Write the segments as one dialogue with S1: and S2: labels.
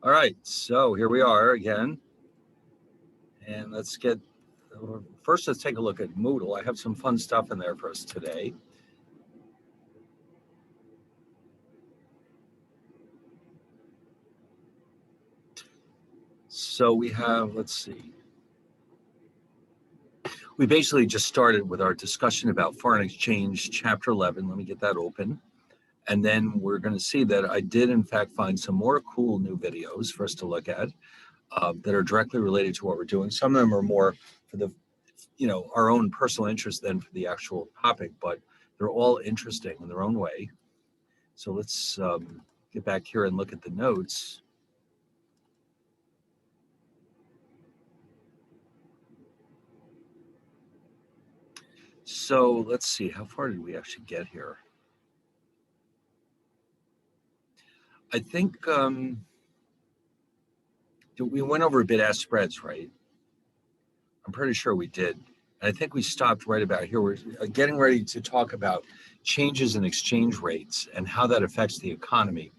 S1: All right, so here we are again. And let's take a look at Moodle. I have some fun stuff in there for us today. So we have, let's see. We basically just started with our discussion about foreign exchange, chapter 11. Let me get that open. And then we're going to see that I did, in fact, find some more cool new videos for us to look at that are directly related to what we're doing. Some of them are more for the, our own personal interest than for the actual topic, but they're all interesting in their own way. So let's get back here and look at the notes. So let's see, how far did we actually get here? I think we went over bid-ask spreads, right? I'm pretty sure we did. And I think we stopped right about here. We're getting ready to talk about changes in exchange rates and how that affects the economy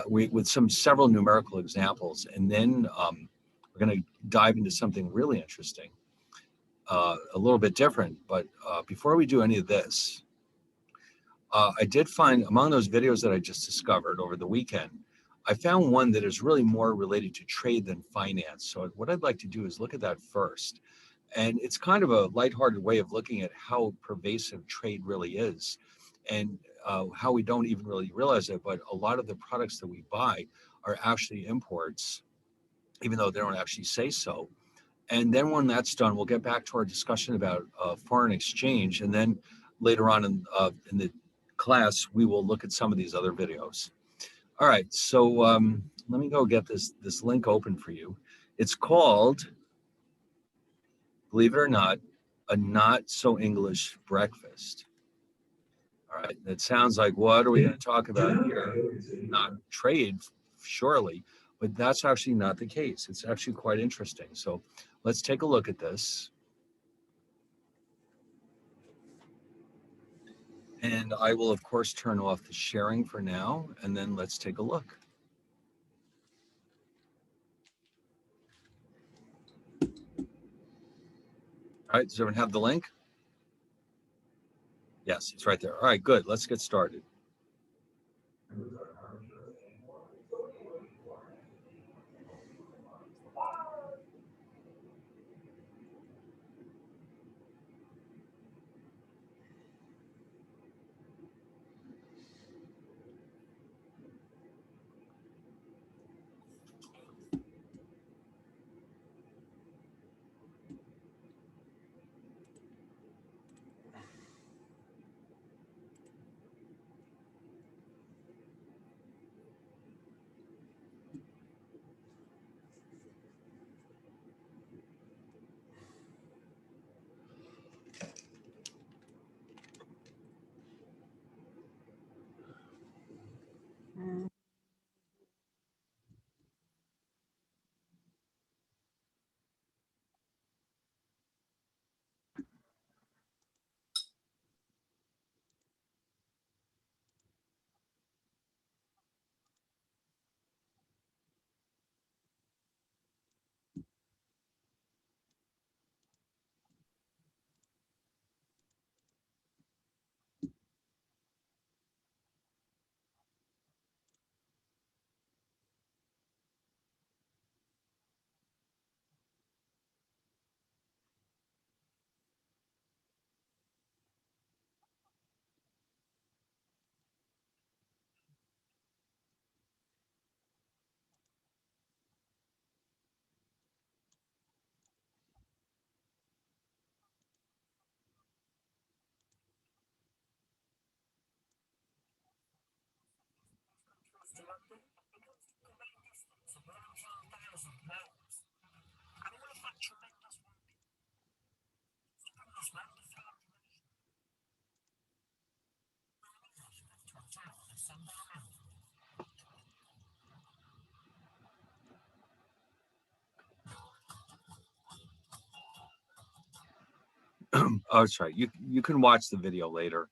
S1: with several numerical examples. And then we're going to dive into something really interesting, a little bit different. But before we do any of this, I did find among those videos that I just discovered over the weekend, I found one that is really more related to trade than finance. So what I'd like to do is look at that first. And it's kind of a lighthearted way of looking at how pervasive trade really is and how we don't even really realize it. But a lot of the products that we buy are actually imports, even though they don't actually say so. And then when that's done, we'll get back to our discussion about foreign exchange. And then later on in the class, we will look at some of these other videos. All right, so let me go get this link open for you. It's called, believe it or not, a not so English breakfast. All right, that sounds like, what are we going to talk about here? Not trade, surely, but that's actually not the case. It's actually quite interesting. So let's take a look at this. And I will, of course, turn off the sharing for now, and then let's take a look. All right, does everyone have the link? Yes, it's right there. All right, good. Let's get started. Oh, sorry. You can watch the video later.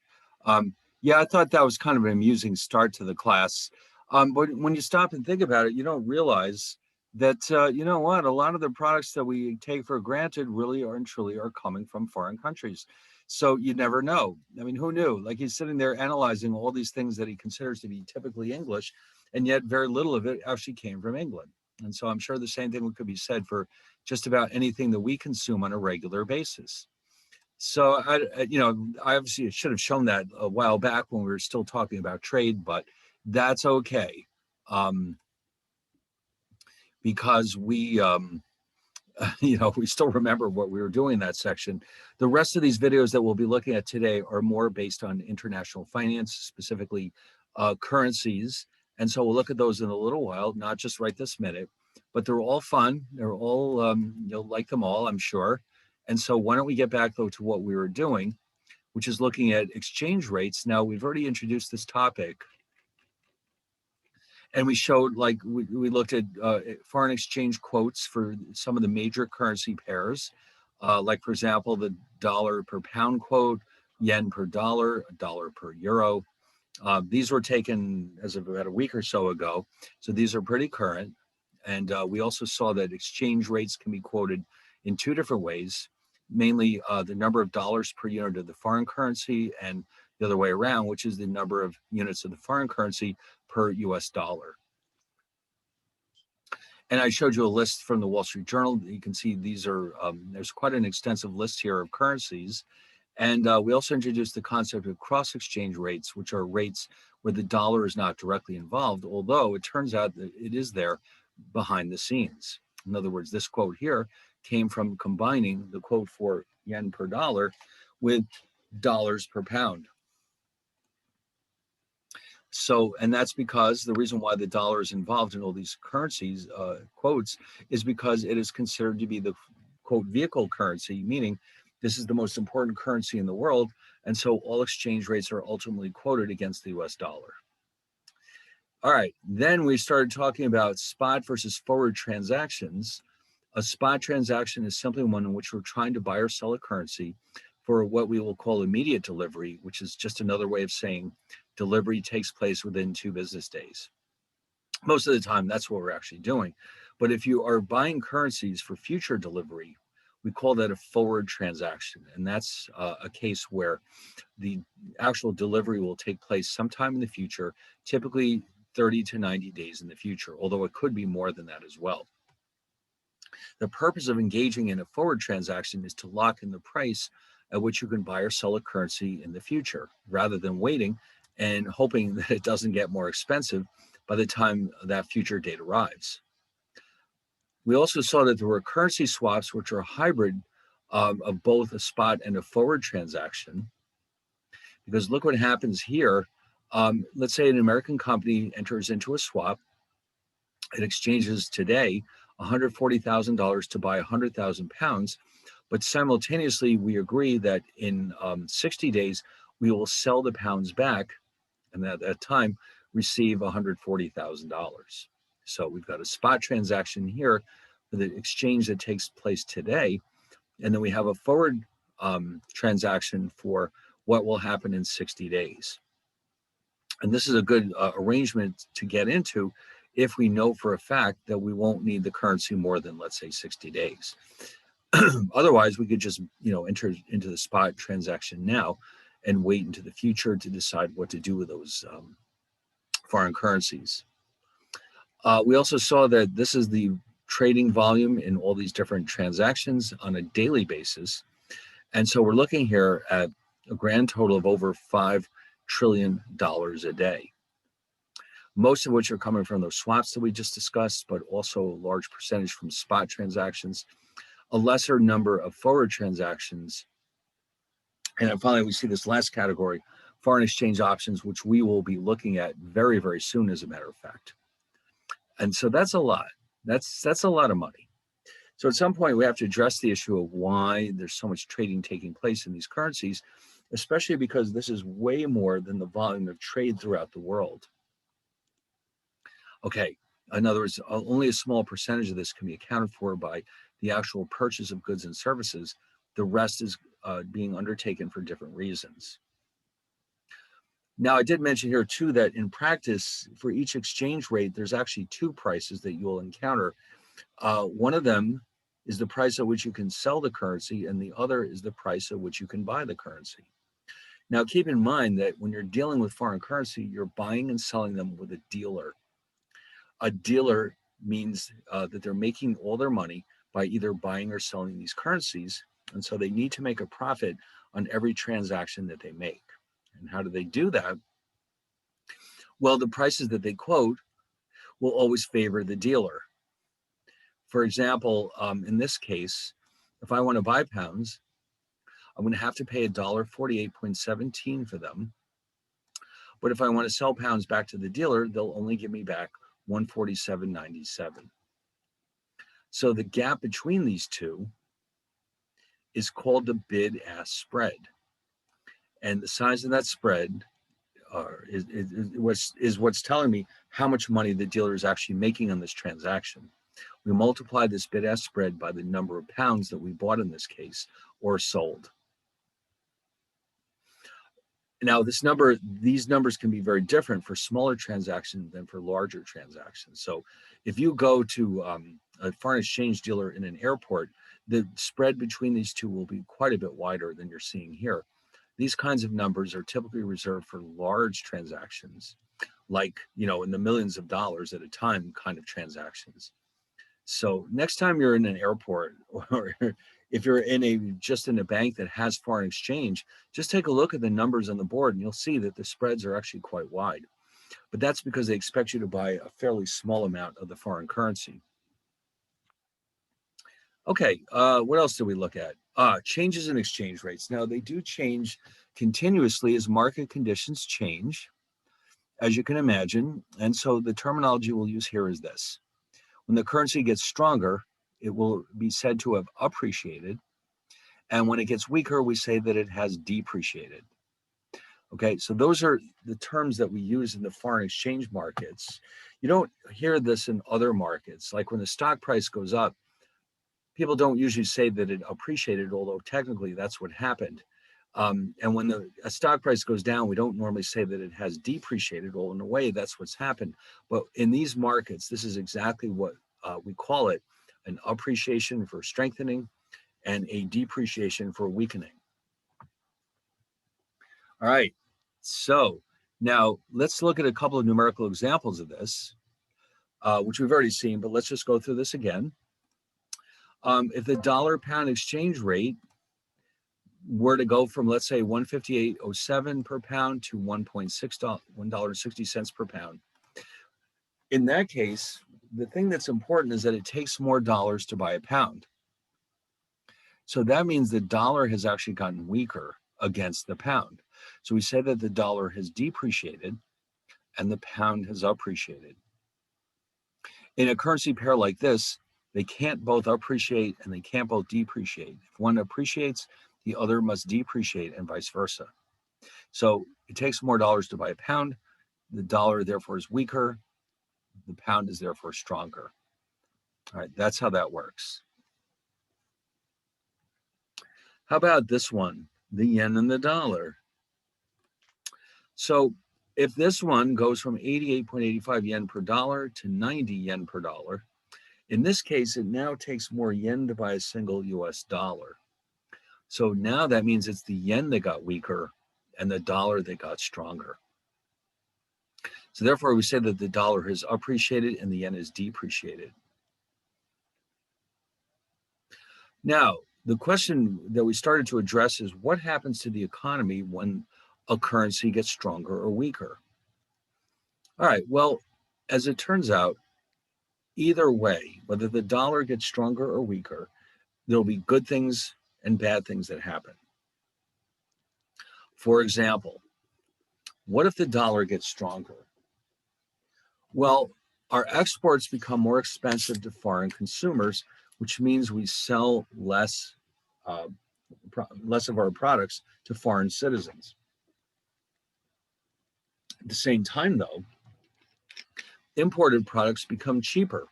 S1: Yeah, I thought that was kind of an amusing start to the class. But when you stop and think about it, you don't realize that you know what, a lot of the products that we take for granted really are and truly are coming from foreign countries. So you never know. I mean, who knew? Like he's sitting there analyzing all these things that he considers to be typically English, and yet very little of it actually came from England. And so I'm sure the same thing could be said for just about anything that we consume on a regular basis. So I obviously should have shown that a while back when we were still talking about trade, but that's okay, um, because we still remember what we were doing in that section. The rest of these videos that we'll be looking at today are more based on international finance, specifically currencies, and so we'll look at those in a little while, not just right this minute, but they're all fun. They're all you'll like them all, I'm sure. And so why don't we get back though to what we were doing, which is looking at exchange rates. Now, we've already introduced this topic, and we showed, like, we looked at foreign exchange quotes for some of the major currency pairs, like, for example, the dollar per pound quote, yen per dollar, a dollar per euro. These were taken as of about a week or so ago, so these are pretty current. And we also saw that exchange rates can be quoted in two different ways, mainly the number of dollars per unit of the foreign currency, and the other way around, which is the number of units of the foreign currency per US dollar. And I showed you a list from the Wall Street Journal. You can see these are, there's quite an extensive list here of currencies. And we also introduced the concept of cross exchange rates, which are rates where the dollar is not directly involved, although it turns out that it is there behind the scenes. In other words, this quote here came from combining the quote for yen per dollar with dollars per pound. So, and that's because the reason why the dollar is involved in all these currencies quotes is because it is considered to be the quote vehicle currency, meaning this is the most important currency in the world. And so all exchange rates are ultimately quoted against the US dollar. All right, then we started talking about spot versus forward transactions. A spot transaction is simply one in which we're trying to buy or sell a currency for what we will call immediate delivery, which is just another way of saying delivery takes place within 2 business days. Most of the time, that's what we're actually doing. But if you are buying currencies for future delivery, we call that a forward transaction. And that's a case where the actual delivery will take place sometime in the future, typically 30 to 90 days in the future, although it could be more than that as well. The purpose of engaging in a forward transaction is to lock in the price at which you can buy or sell a currency in the future, rather than waiting and hoping that it doesn't get more expensive by the time that future date arrives. We also saw that there were currency swaps, which are a hybrid of both a spot and a forward transaction. Because look what happens here. Let's say an American company enters into a swap. It exchanges today $140,000 to buy 100,000 pounds, but simultaneously we agree that in 60 days we will sell the pounds back, and at that time receive $140,000. So we've got a spot transaction here for the exchange that takes place today, and then we have a forward transaction for what will happen in 60 days. And this is a good arrangement to get into if we know for a fact that we won't need the currency more than, let's say, 60 days. Otherwise, we could just, enter into the spot transaction now and wait into the future to decide what to do with those foreign currencies. We also saw that this is the trading volume in all these different transactions on a daily basis. And so we're looking here at a grand total of over $5 trillion a day, most of which are coming from those swaps that we just discussed, but also a large percentage from spot transactions, a lesser number of forward transactions. And then finally, we see this last category, foreign exchange options, which we will be looking at very, very soon, as a matter of fact. And so that's a lot. That's a lot of money. So at some point, we have to address the issue of why there's so much trading taking place in these currencies, especially because this is way more than the volume of trade throughout the world. Okay, in other words, only a small percentage of this can be accounted for by the actual purchase of goods and services. The rest is being undertaken for different reasons. Now, I did mention here too that in practice, for each exchange rate, there's actually two prices that you'll encounter. One of them is the price at which you can sell the currency, and the other is the price at which you can buy the currency. Now, keep in mind that when you're dealing with foreign currency, you're buying and selling them with a dealer. A dealer means that they're making all their money by either buying or selling these currencies. And so they need to make a profit on every transaction that they make. And how do they do that? Well, the prices that they quote will always favor the dealer. For example, in this case, if I want to buy pounds, I'm going to have to pay $1.48.17 for them. But if I want to sell pounds back to the dealer, they'll only give me back $147.97. So the gap between these two is called the bid-ask spread. And the size of that spread is what's telling me how much money the dealer is actually making on this transaction. We multiply this bid-ask spread by the number of pounds that we bought in this case or sold. Now, these numbers can be very different for smaller transactions than for larger transactions. So if you go to a foreign exchange dealer in an airport, the spread between these two will be quite a bit wider than you're seeing here. These kinds of numbers are typically reserved for large transactions, like, in the millions of dollars at a time kind of transactions. So next time you're in an airport, or if you're just in a bank that has foreign exchange, just take a look at the numbers on the board and you'll see that the spreads are actually quite wide. But that's because they expect you to buy a fairly small amount of the foreign currency. Okay, what else do we look at? Changes in exchange rates. Now, they do change continuously as market conditions change, as you can imagine. And so the terminology we'll use here is this. When the currency gets stronger, it will be said to have appreciated. And when it gets weaker, we say that it has depreciated. Okay, so those are the terms that we use in the foreign exchange markets. You don't hear this in other markets. Like when the stock price goes up, people don't usually say that it appreciated, although technically that's what happened. And when a stock price goes down, we don't normally say that it has depreciated, although in a way that's what's happened. But in these markets, this is exactly what we call it: an appreciation for strengthening and a depreciation for weakening. All right, so now let's look at a couple of numerical examples of this, which we've already seen, but let's just go through this again. If the dollar-pound exchange rate were to go from, let's say, 158.07 per pound to $1.60 per pound, in that case, the thing that's important is that it takes more dollars to buy a pound. So that means the dollar has actually gotten weaker against the pound. So we say that the dollar has depreciated and the pound has appreciated. In a currency pair like this, they can't both appreciate and they can't both depreciate. If one appreciates, the other must depreciate and vice versa. So it takes more dollars to buy a pound. The dollar therefore is weaker. The pound is therefore stronger. All right, that's how that works. How about this one, the yen and the dollar? So if this one goes from 88.85 yen per dollar to 90 yen per dollar, in this case, it now takes more yen to buy a single US dollar. So now that means it's the yen that got weaker and the dollar that got stronger. So therefore, we say that the dollar has appreciated and the yen is depreciated. Now, the question that we started to address is what happens to the economy when a currency gets stronger or weaker? All right, well, as it turns out, either way, whether the dollar gets stronger or weaker, there'll be good things and bad things that happen. For example, what if the dollar gets stronger? Well, our exports become more expensive to foreign consumers, which means we sell less of our products to foreign citizens. At the same time, though, imported products become cheaper,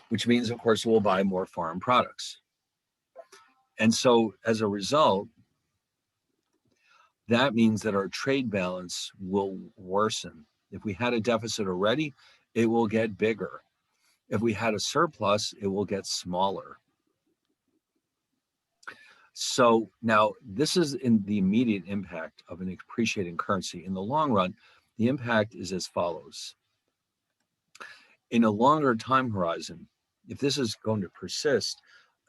S1: which means, of course, we'll buy more foreign products. And so as a result, that means that our trade balance will worsen. If we had a deficit already, it will get bigger. If we had a surplus, it will get smaller. So now this is in the immediate impact of an appreciating currency. In the long run, the impact is as follows. In a longer time horizon, if this is going to persist,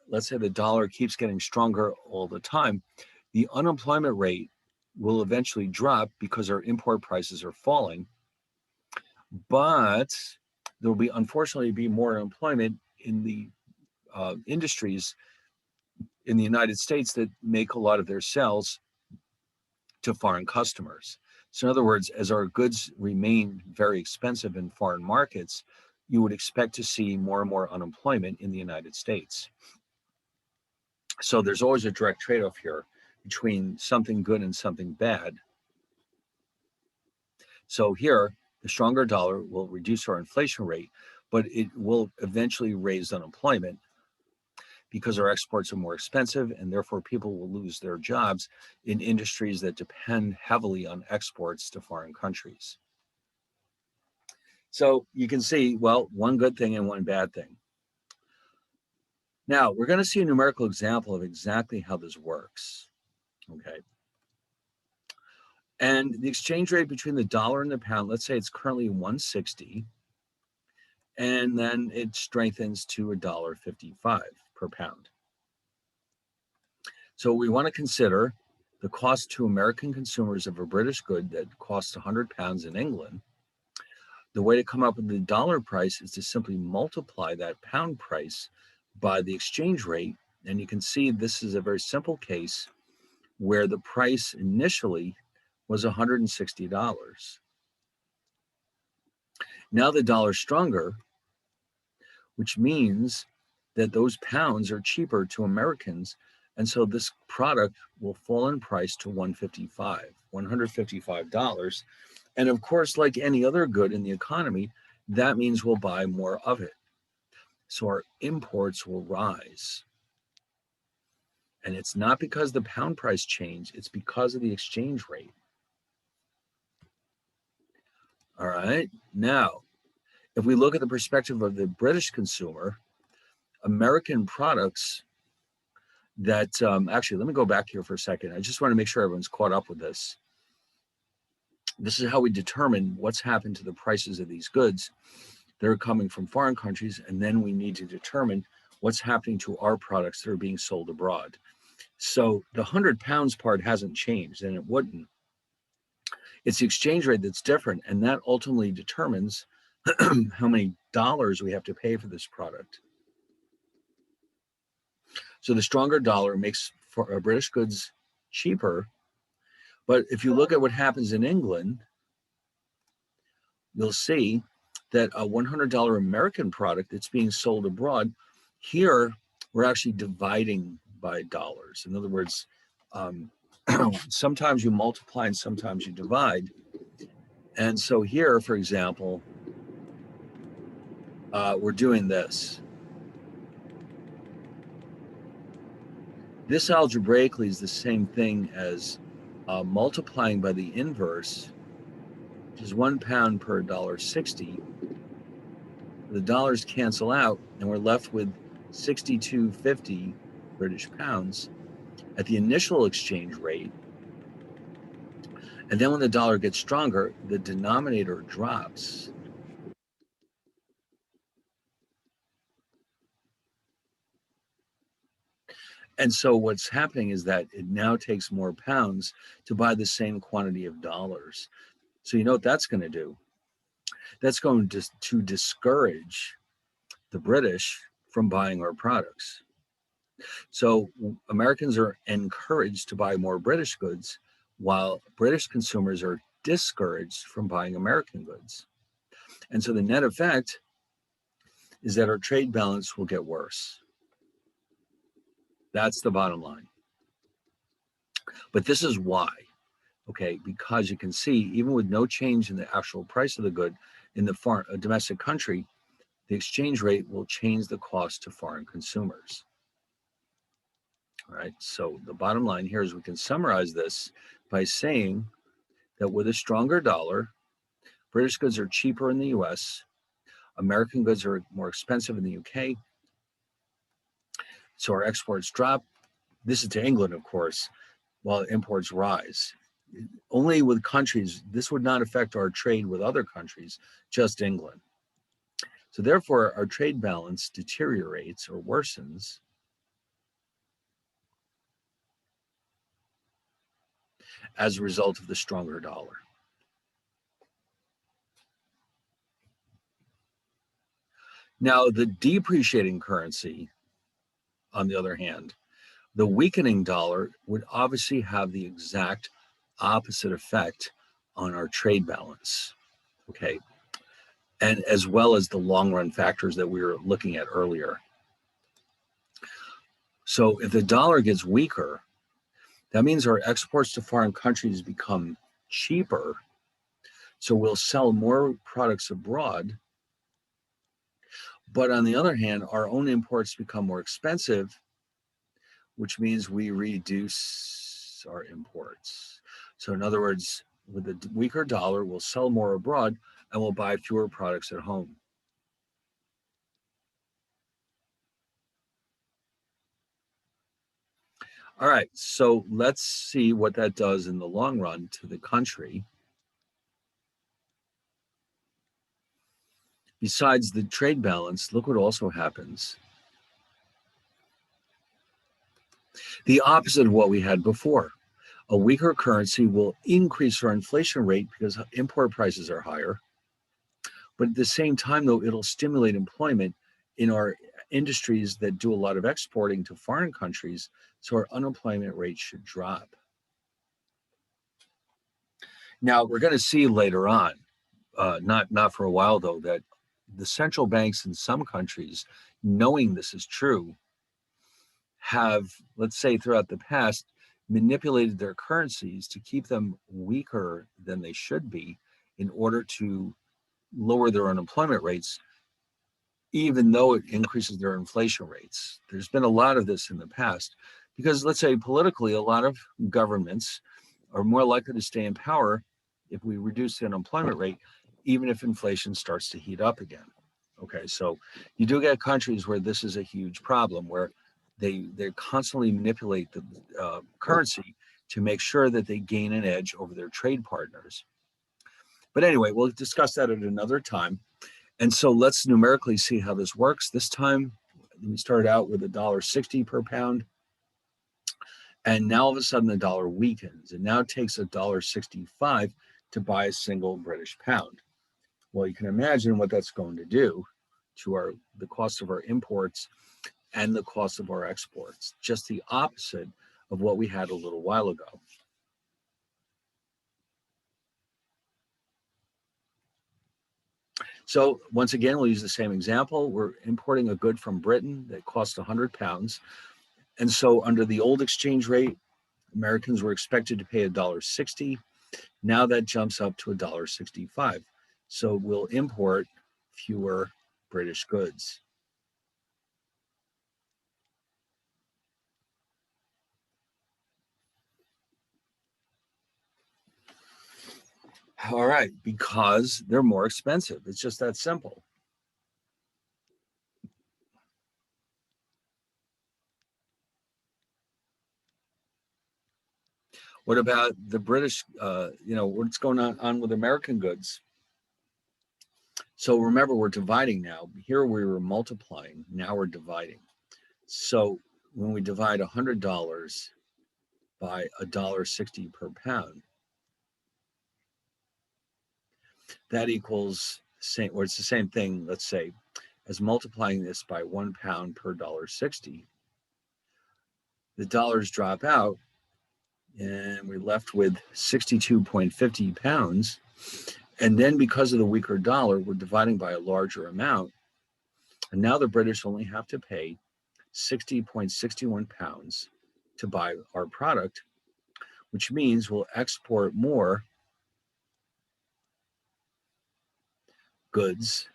S1: let's say the dollar keeps getting stronger all the time, the unemployment rate will eventually drop because our import prices are falling. But there will be, unfortunately, be more employment in the industries in the United States that make a lot of their sales to foreign customers. So in other words, as our goods remain very expensive in foreign markets, you would expect to see more and more unemployment in the United States. So there's always a direct trade-off here between something good and something bad. So here, the stronger dollar will reduce our inflation rate, but it will eventually raise unemployment because our exports are more expensive, and therefore people will lose their jobs in industries that depend heavily on exports to foreign countries. So you can see, well, one good thing and one bad thing. Now, we're going to see a numerical example of exactly how this works, okay? And the exchange rate between the dollar and the pound, let's say it's currently 160, and then it strengthens to $1.55 per pound. So we want to consider the cost to American consumers of a British good that costs 100 pounds in England. The way to come up with the dollar price is to simply multiply that pound price by the exchange rate. And you can see this is a very simple case where the price initially was $160. Now the dollar's stronger, which means that those pounds are cheaper to Americans. And so this product will fall in price to $155. And of course, like any other good in the economy, that means we'll buy more of it. So our imports will rise. And it's not because the pound price changed, it's because of the exchange rate. All right. Now, if we look at the perspective of the British consumer, American products that actually, let me go back here for a second. I just want to make sure everyone's caught up with this. This is how we determine what's happened to the prices of these goods. They're coming from foreign countries, and then we need to determine what's happening to our products that are being sold abroad. So the 100 pounds part hasn't changed, and it wouldn't. It's the exchange rate that's different, and that ultimately determines how many dollars we have to pay for this product. So the stronger dollar makes for British goods cheaper. But if you look at what happens in England, you'll see that a $100 American product that's being sold abroad, here we're actually dividing by dollars. In other words, sometimes you multiply and sometimes you divide. And so here, for example, we're doing this. This algebraically is the same thing as multiplying by the inverse, which is 1 pound per $1.60. The dollars cancel out, and we're left with 62.50 British pounds at the initial exchange rate. And then when the dollar gets stronger, the denominator drops. And so what's happening is that it now takes more pounds to buy the same quantity of dollars. So you know what that's going to do? That's going to discourage the British from buying our products. So Americans are encouraged to buy more British goods, while British consumers are discouraged from buying American goods. And so the net effect is that our trade balance will get worse. That's the bottom line. But this is why, okay, because you can see, even with no change in the actual price of the good in the domestic country, the exchange rate will change the cost to foreign consumers. All right. So the bottom line here is we can summarize this by saying that with a stronger dollar, British goods are cheaper in the US, American goods are more expensive in the UK, so our exports drop. This is to England, of course, while imports rise. Only with countries, this would not affect our trade with other countries, just England. So therefore, our trade balance deteriorates or worsens as a result of the stronger dollar. Now, the depreciating currency, on the other hand, the weakening dollar would obviously have the exact opposite effect on our trade balance, okay? And as well as the long run factors that we were looking at earlier. So if the dollar gets weaker, that means our exports to foreign countries become cheaper. So we'll sell more products abroad. But on the other hand, our own imports become more expensive, which means we reduce our imports. So in other words, with a weaker dollar, we'll sell more abroad and we'll buy fewer products at home. All right, so let's see what that does in the long run to the country. Besides the trade balance, look what also happens. The opposite of what we had before. A weaker currency will increase our inflation rate because import prices are higher. But at the same time, though, it'll stimulate employment in our industries that do a lot of exporting to foreign countries. So our unemployment rate should drop. Now, we're going to see later on, not for a while though, that the central banks in some countries, knowing this is true, have, let's say throughout the past, manipulated their currencies to keep them weaker than they should be in order to lower their unemployment rates, even though it increases their inflation rates. There's been a lot of this in the past because, let's say, politically, a lot of governments are more likely to stay in power if we reduce the unemployment rate, even if inflation starts to heat up again. Okay, so you do get countries where this is a huge problem, where they constantly manipulate the currency to make sure that they gain an edge over their trade partners. But anyway, we'll discuss that at another time. And so let's numerically see how this works. This time, we started out with $1.60 per pound. And now all of a sudden the dollar weakens. It now takes $1.65 to buy a single British pound. Well, you can imagine what that's going to do to the cost of our imports and the cost of our exports. Just the opposite of what we had a little while ago. So once again, we'll use the same example. We're importing a good from Britain that cost 100 pounds. And so under the old exchange rate, Americans were expected to pay $1.60. Now that jumps up to $1.65. So we'll import fewer British goods. All right, because they're more expensive. It's just that simple. What about the British, what's going on with American goods? So remember, we're dividing now. Here we were multiplying, now we're dividing. So when we divide $100 by $1.60 per pound, that equals it's the same thing, let's say, as multiplying this by 1 pound per $1.60. The dollars drop out and we're left with 62.50 pounds. And then because of the weaker dollar, we're dividing by a larger amount. And now the British only have to pay 60.61 pounds to buy our product, which means we'll export more goods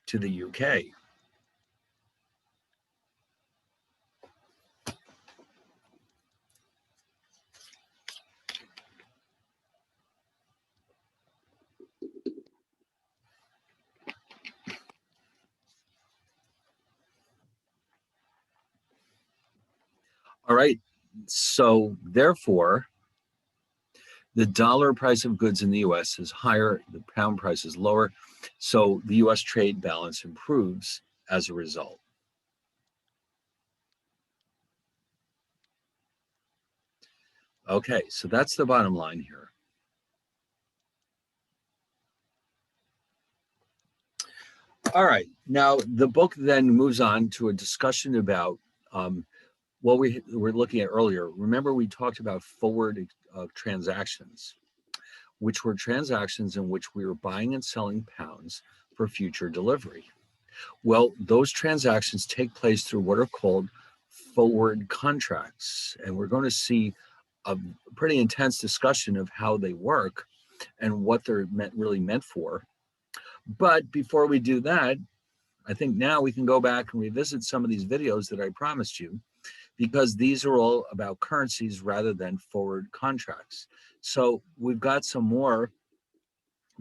S1: to the UK. All right. So therefore, the dollar price of goods in the US is higher, the pound price is lower. So the US trade balance improves as a result. Okay, so that's the bottom line here. All right, now the book then moves on to a discussion about what we were looking at earlier. Remember, we talked about forward transactions, which were transactions in which we were buying and selling pounds for future delivery. Well, those transactions take place through what are called forward contracts. And we're going to see a pretty intense discussion of how they work and what they're really meant for. But before we do that, I think now we can go back and revisit some of these videos that I promised you, because these are all about currencies rather than forward contracts. So we've got some more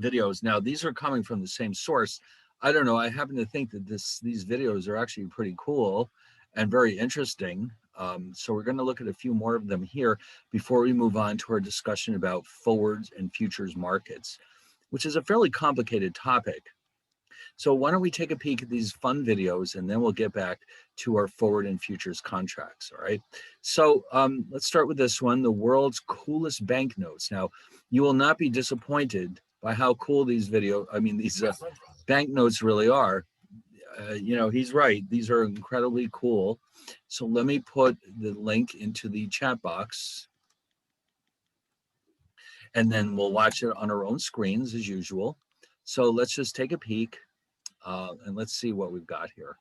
S1: videos. Now, these are coming from the same source. I don't know. I happen to think that these videos are actually pretty cool and very interesting. So we're going to look at a few more of them here before we move on to our discussion about forwards and futures markets, which is a fairly complicated topic. So why don't we take a peek at these fun videos, and then we'll get back to our forward and futures contracts, all right? So let's start with this one, the world's coolest banknotes. Now, you will not be disappointed by how cool these banknotes really are. He's right. These are incredibly cool. So let me put the link into the chat box, and then we'll watch it on our own screens as usual. So let's just take a peek. And let's see what we've got here.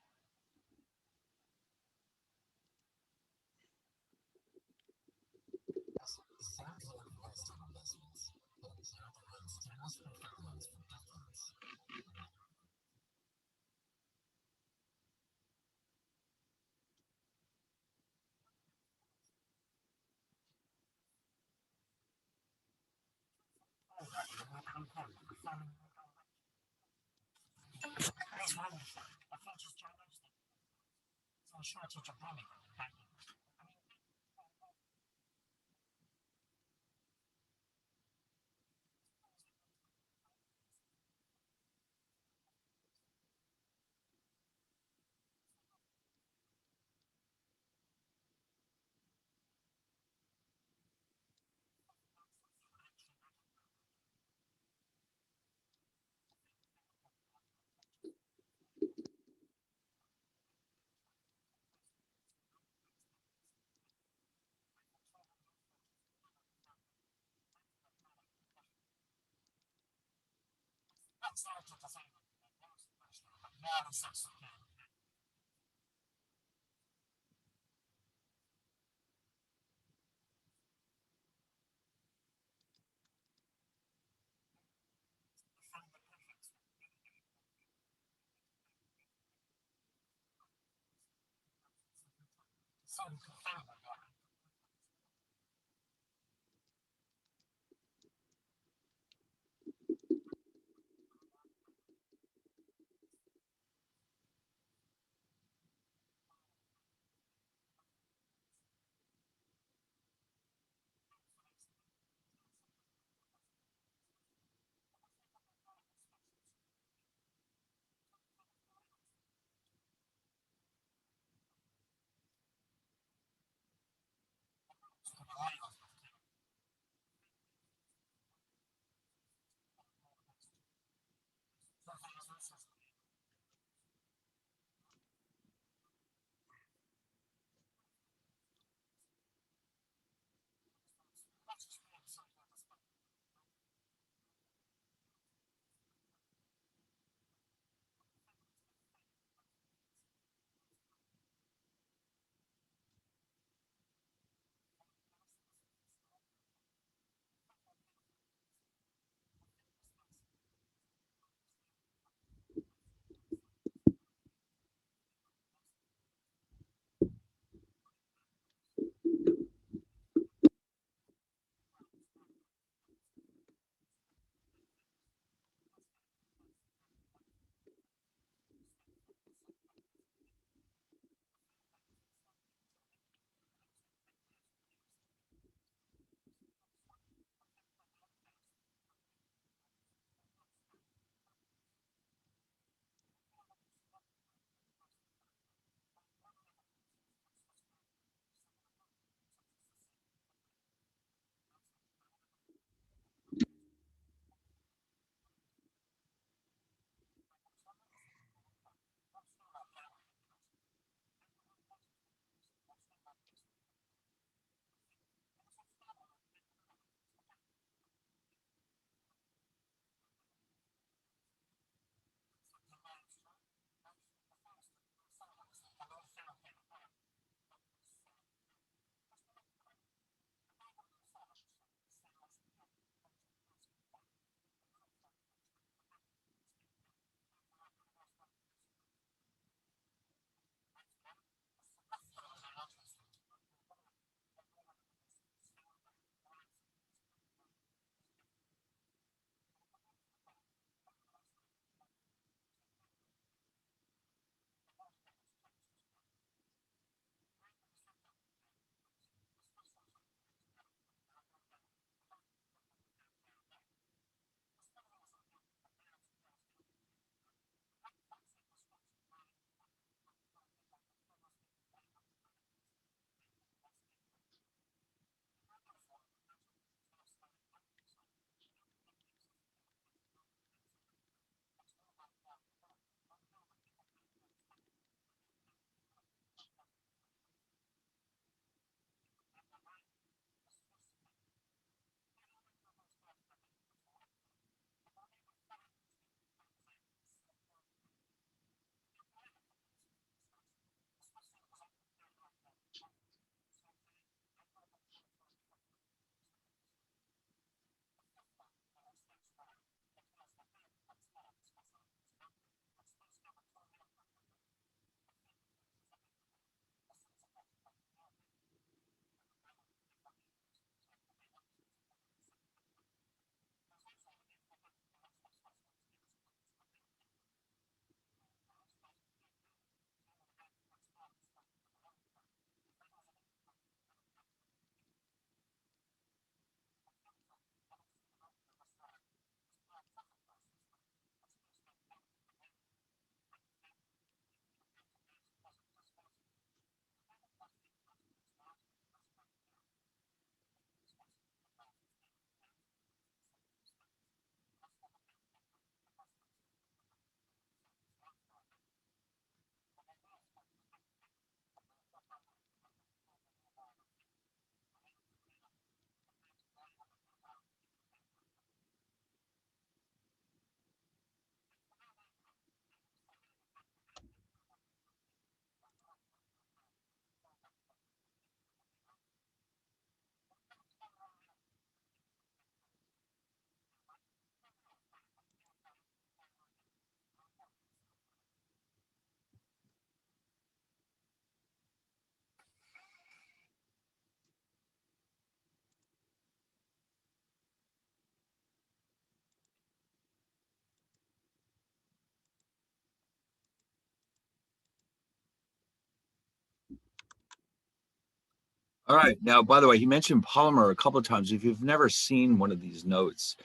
S1: All right. Now, by the way, he mentioned polymer a couple of times. If you've never seen one of these notes,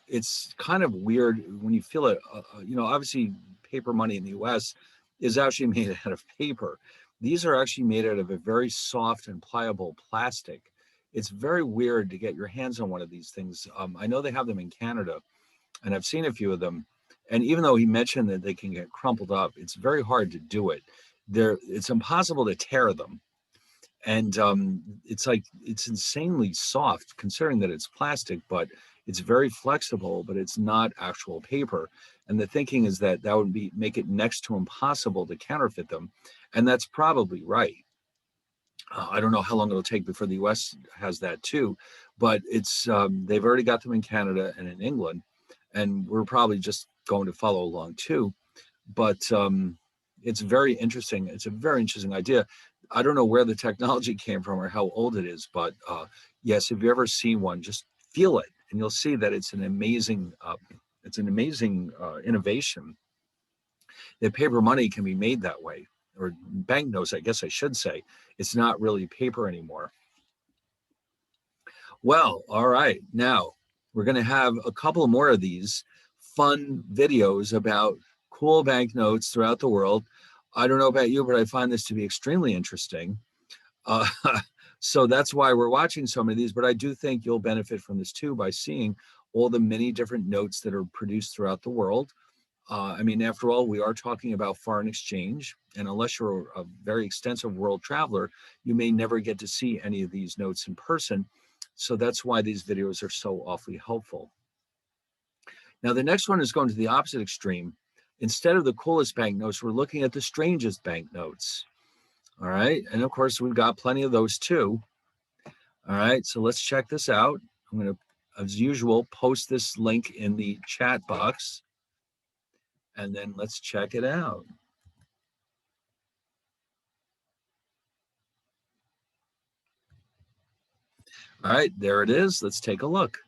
S1: it's kind of weird when you feel it. Obviously, paper money in the U.S. is actually made out of paper. These are actually made out of a very soft and pliable plastic. It's very weird to get your hands on one of these things. I know they have them in Canada, and I've seen a few of them. And even though he mentioned that they can get crumpled up, it's very hard to do it. It's impossible to tear them, and it's like it's insanely soft considering that it's plastic, but it's very flexible, but it's not actual paper. And the thinking is that that would be make it next to impossible to counterfeit them, and that's probably right. I don't know how long it'll take before the US has that too, but it's they've already got them in Canada and in England, and we're probably just going to follow along too. But it's very interesting. It's a very interesting idea. I don't know where the technology came from or how old it is, but yes, if you ever see one, just feel it, and you'll see that it's an amazing innovation. That paper money can be made that way, or banknotes, I guess I should say. It's not really paper anymore. Well, all right. Now we're going to have a couple more of these fun videos about cool banknotes throughout the world. I don't know about you, but I find this to be extremely interesting. Uh, so that's why we're watching so many of these. But I do think you'll benefit from this too by seeing all the many different notes that are produced throughout the world. I mean, after all, we are talking about foreign exchange. And unless you're a very extensive world traveler, you may never get to see any of these notes in person. So that's why these videos are so awfully helpful. Now, the next one is going to the opposite extreme. Instead of the coolest banknotes, we're looking at the strangest banknotes. All right. And of course, we've got plenty of those too. All right. So let's check this out. I'm going to, as usual, post this link in the chat box, and then let's check it out. All right, there it is. Let's take a look.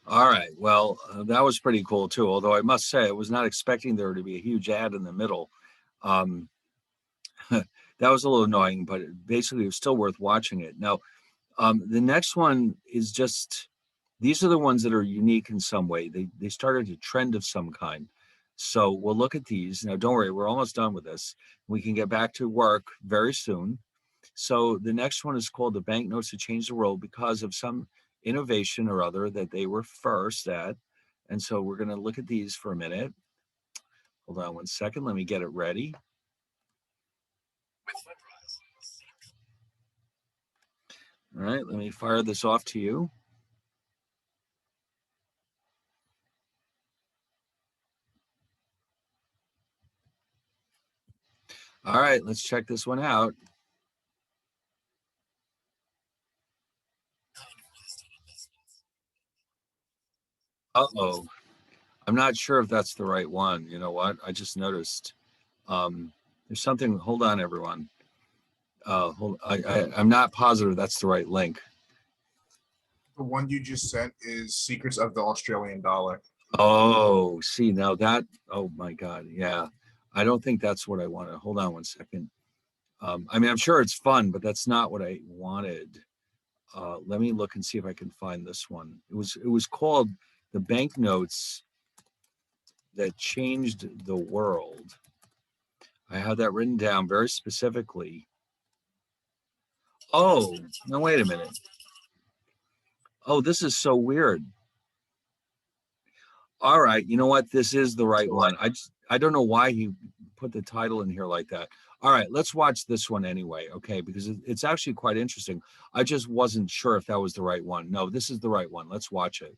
S1: All right. Well, that was pretty cool too. Although I must say, I was not expecting there to be a huge ad in the middle. Um, that was a little annoying, but basically, it was still worth watching it. Now, the next one is just these are the ones that are unique in some way. They started a trend of some kind. So we'll look at these. Now, don't worry, we're almost done with this. We can get back to work very soon. So the next one is called the banknotes that changed the world because of some innovation or other that they were first at. And so we're going to look at these for a minute. Hold on one second. Let me get it ready. All right, let me fire this off to you. All right, let's check this one out. Uh-oh. I'm not sure if that's the right one. You know what? I just noticed. There's something. Hold on, everyone. I'm not positive that's the right link.
S2: The one you just sent is Secrets of the Australian Dollar.
S1: Oh, see now that. Oh my God. Yeah, I don't think that's what I wanted. Hold on one second. I mean, I'm sure it's fun, but that's not what I wanted. Let me look and see if I can find this one. It was called the banknotes that changed the world. I have that written down very specifically. Oh, no, wait a minute. Oh, this is so weird. All right, you know what? This is the right one. I don't know why he put the title in here like that. All right, let's watch this one anyway, okay? Because it's actually quite interesting. I just wasn't sure if that was the right one. No, this is the right one. Let's watch it.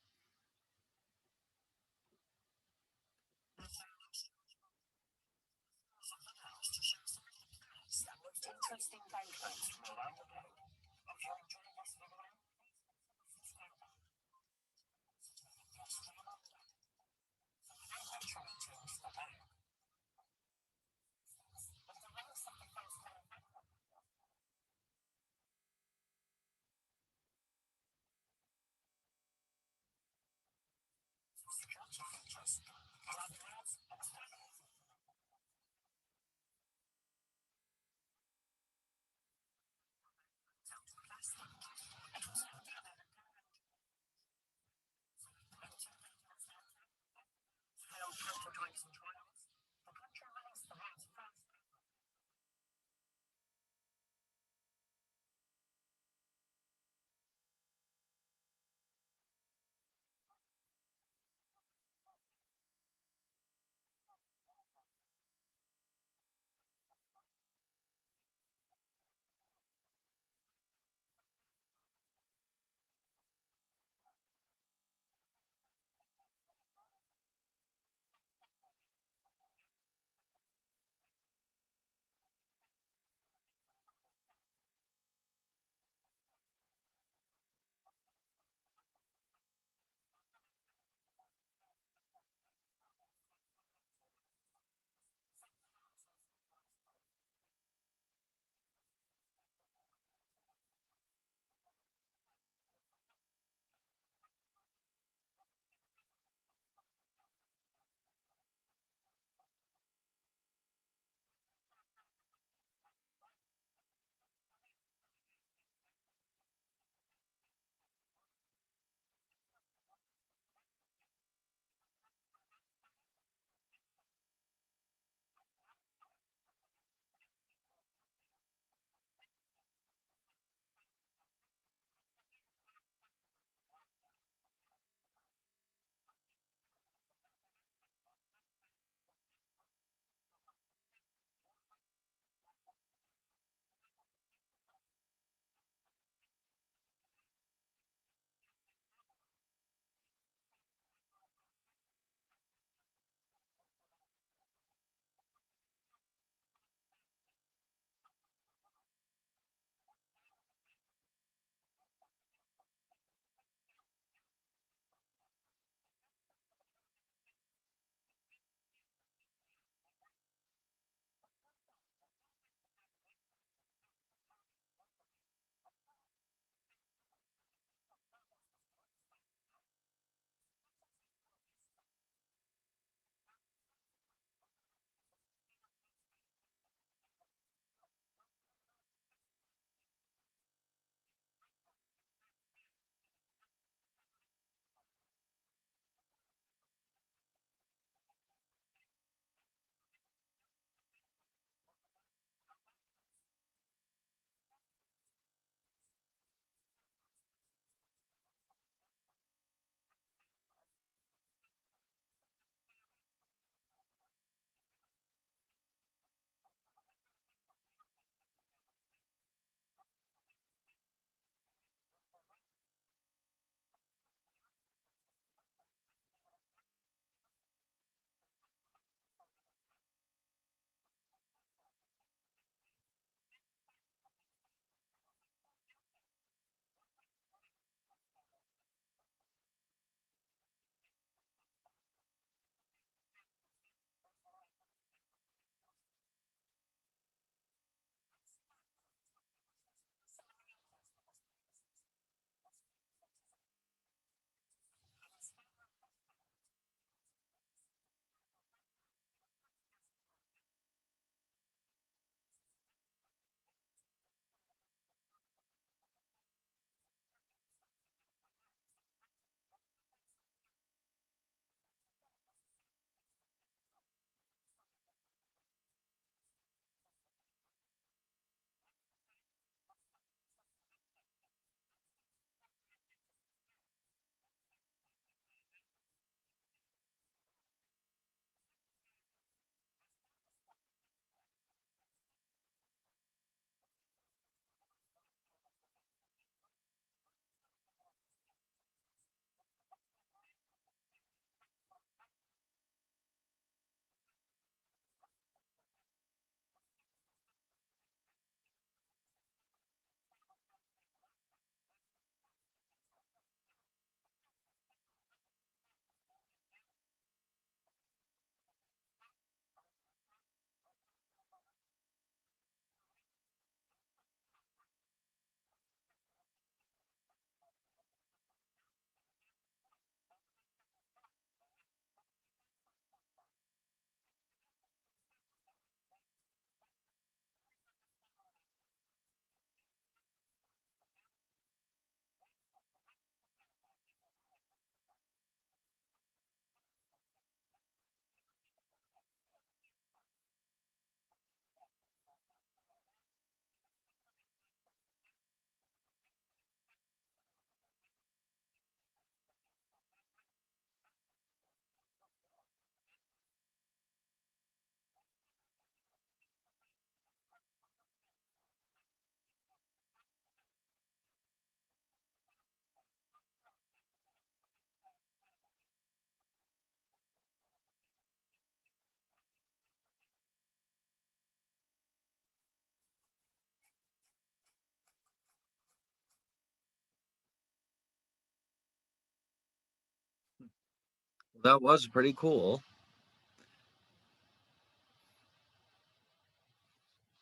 S1: That was pretty cool.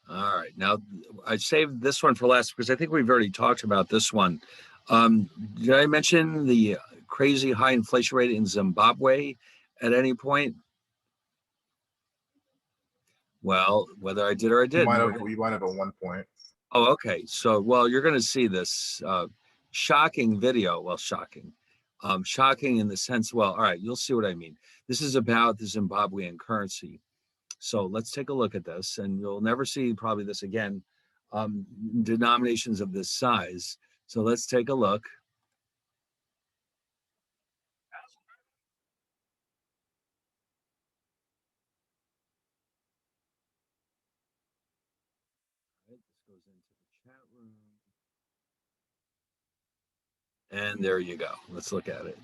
S1: All right. Now, I saved this one for last because I think we've already talked about this one. Did I mention the crazy high inflation rate in Zimbabwe at any point? Well, whether I did or I didn't,
S2: You might have at one point.
S1: oh, okay. So, well, you're going to see this shocking video. Well, shocking. Shocking in the sense, well, all right, you'll see what I mean. This is about the Zimbabwean currency. So let's take a look at this, and you'll never see probably this again, denominations of this size. So let's take a look. Right, this goes into the chat room. And there you go. Let's look at it.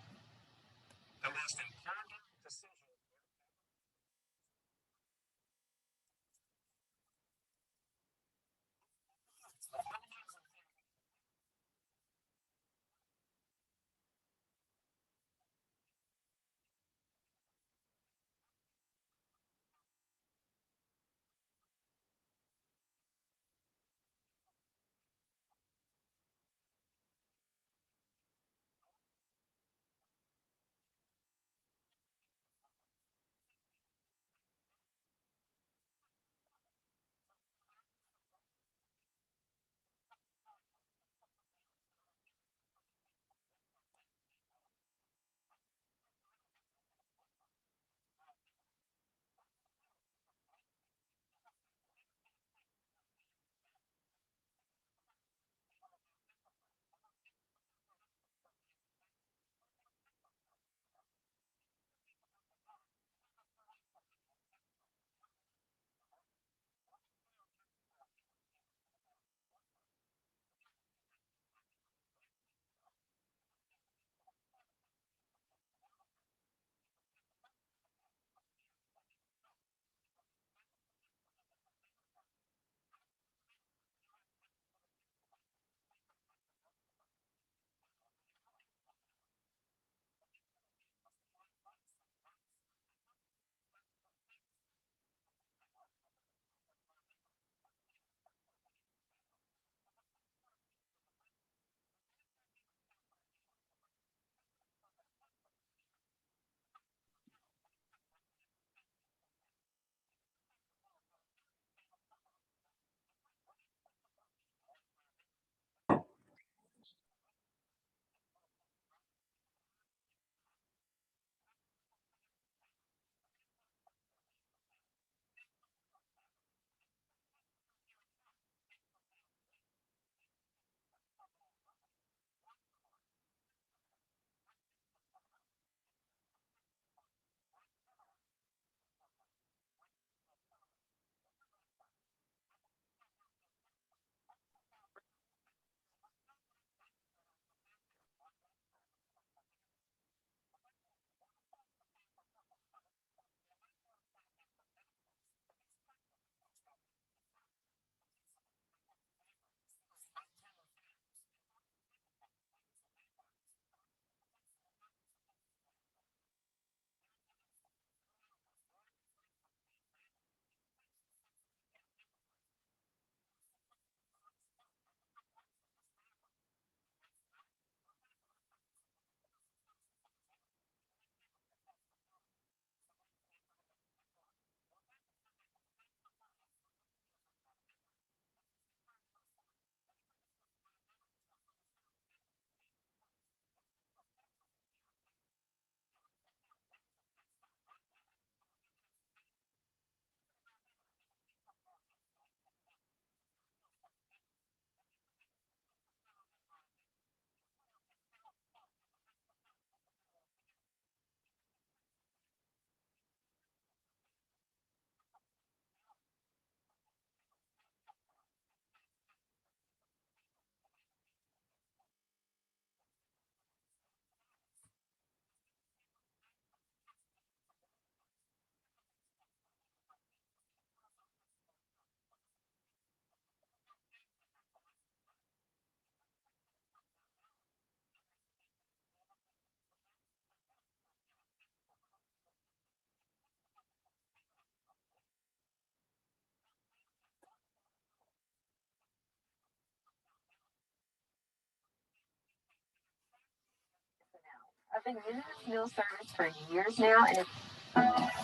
S3: I've been using this meal service for years now, and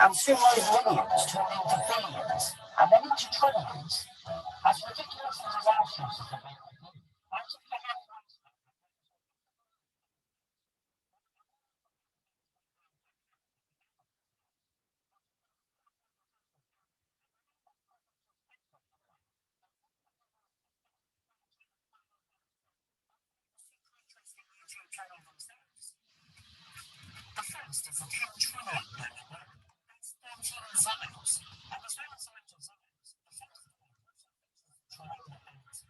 S3: I've seen those millions turn into billions, and then into trillions. As ridiculous as his actions have been. The first is a 10 trillion billion. That's 13 zeros. And there's no signs of zeros. The first trillion billions.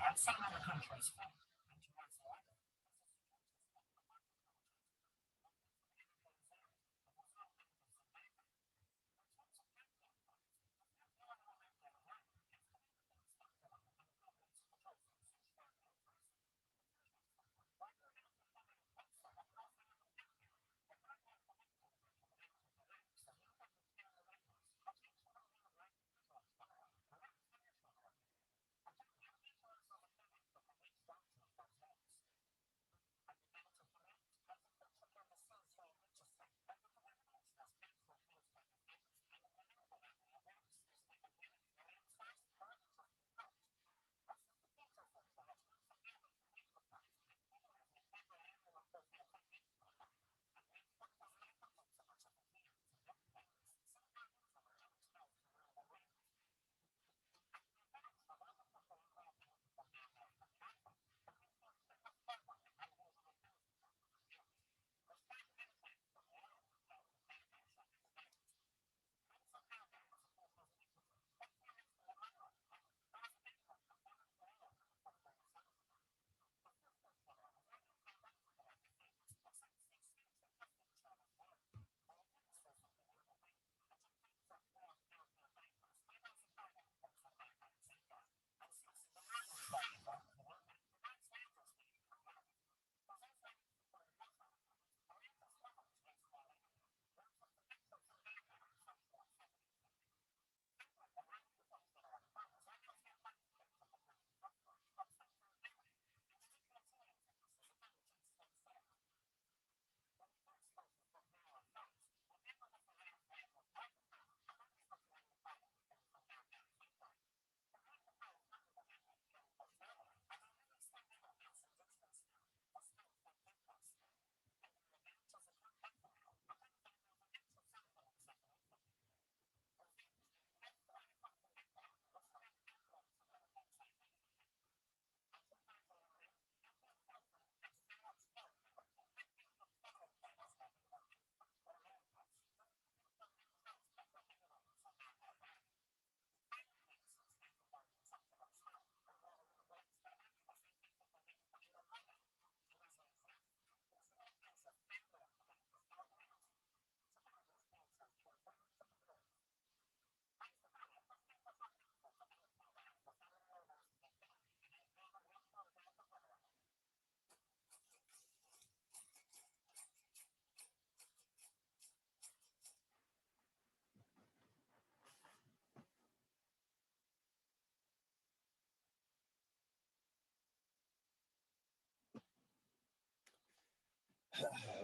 S3: I've seen other countries.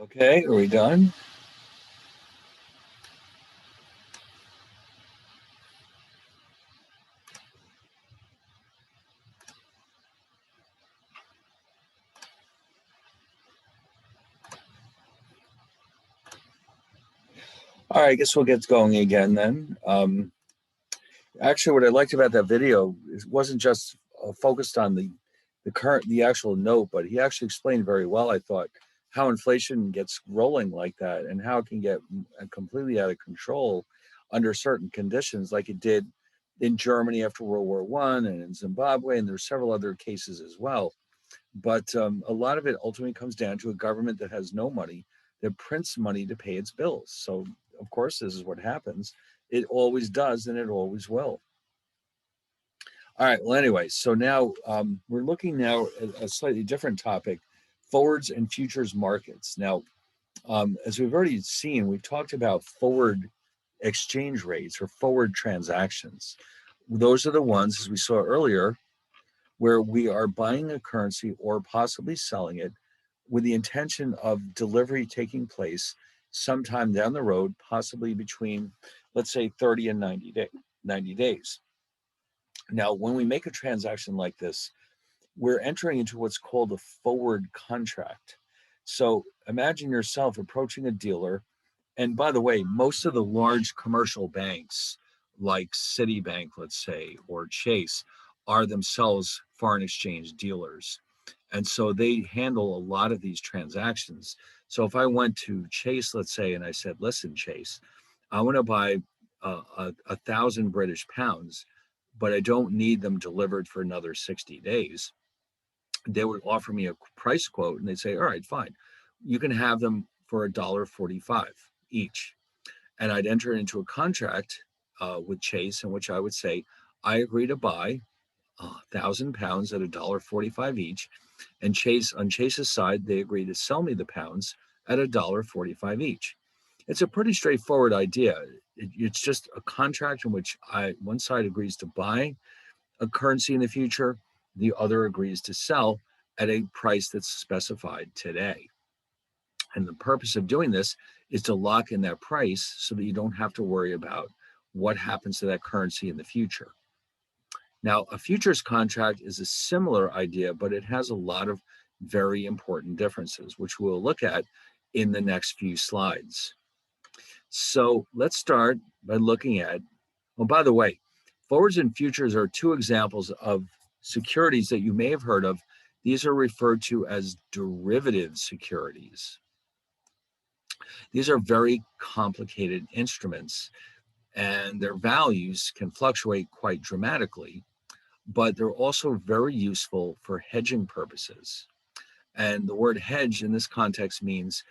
S1: Okay, are we done? All right, I guess we'll get going again then. Actually, what I liked about that video is wasn't just focused on the actual note, but he actually explained very well, I thought, how inflation gets rolling like that and how it can get completely out of control under certain conditions, like it did in Germany after World War One and in Zimbabwe, and there's several other cases as well. But a lot of it ultimately comes down to a government that has no money, that prints money to pay its bills. So, of course, this is what happens. It always does, and it always will. All right. Well, anyway, so now we're looking now at a slightly different topic, forwards and futures markets. Now, as we've already seen, we've talked about forward exchange rates or forward transactions. Those are the ones, as we saw earlier, where we are buying a currency or possibly selling it with the intention of delivery taking place sometime down the road, possibly between, let's say, 30 and 90 days. Now, when we make a transaction like this, we're entering into what's called a forward contract. So imagine yourself approaching a dealer. And by the way, most of the large commercial banks like Citibank, let's say, or Chase are themselves foreign exchange dealers. And so they handle a lot of these transactions. So if I went to Chase, let's say, and I said, listen, Chase, I want to buy 1,000 British pounds, but I don't need them delivered for another 60 days. They would offer me a price quote and they'd say, all right, fine. You can have them for $1.45 each. And I'd enter into a contract with Chase in which I would say, I agree to buy 1,000 pounds at $1.45 each. And Chase, on Chase's side, they agree to sell me the pounds at $1.45 each. It's a pretty straightforward idea. It's just a contract in which one side agrees to buy a currency in the future, the other agrees to sell at a price that's specified today. And the purpose of doing this is to lock in that price so that you don't have to worry about what happens to that currency in the future. Now, a futures contract is a similar idea, but it has a lot of very important differences, which we'll look at in the next few slides. So let's start by looking at, well, by the way, forwards and futures are two examples of securities that you may have heard of. These are referred to as derivative securities. These are very complicated instruments, and their values can fluctuate quite dramatically, but they're also very useful for hedging purposes. And the word hedge in this context means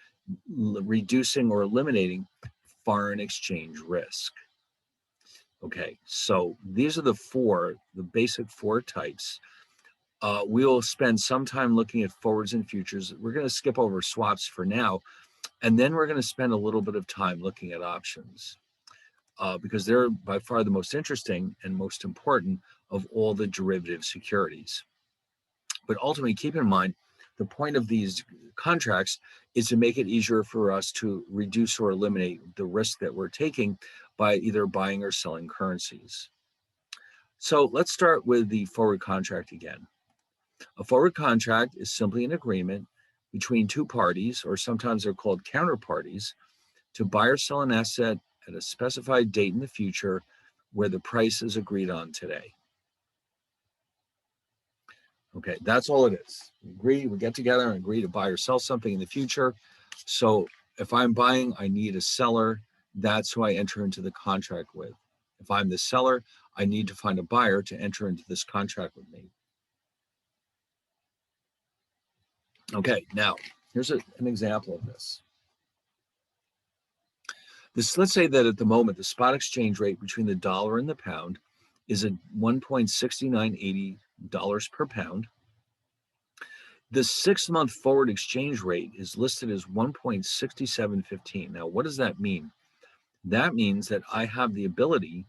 S1: reducing or eliminating foreign exchange risk. Okay, so these are the basic four types. We'll spend some time looking at forwards and futures. We're going to skip over swaps for now, and then we're going to spend a little bit of time looking at options because they're by far the most interesting and most important of all the derivative securities. But ultimately, keep in mind, the point of these contracts is to make it easier for us to reduce or eliminate the risk that we're taking by either buying or selling currencies. So let's start with the forward contract again. A forward contract is simply an agreement between two parties, or sometimes they're called counterparties, to buy or sell an asset at a specified date in the future where the price is agreed on today. Okay, that's all it is. We get together and agree to buy or sell something in the future. So if I'm buying, I need a seller. That's who I enter into the contract with. If I'm the seller, I need to find a buyer to enter into this contract with me. Okay, now here's an example of this. Let's say that at the moment, the spot exchange rate between the dollar and the pound is at $1.6980 per pound. The 6-month forward exchange rate is listed as 1.6715. Now, what does that mean? That means that I have the ability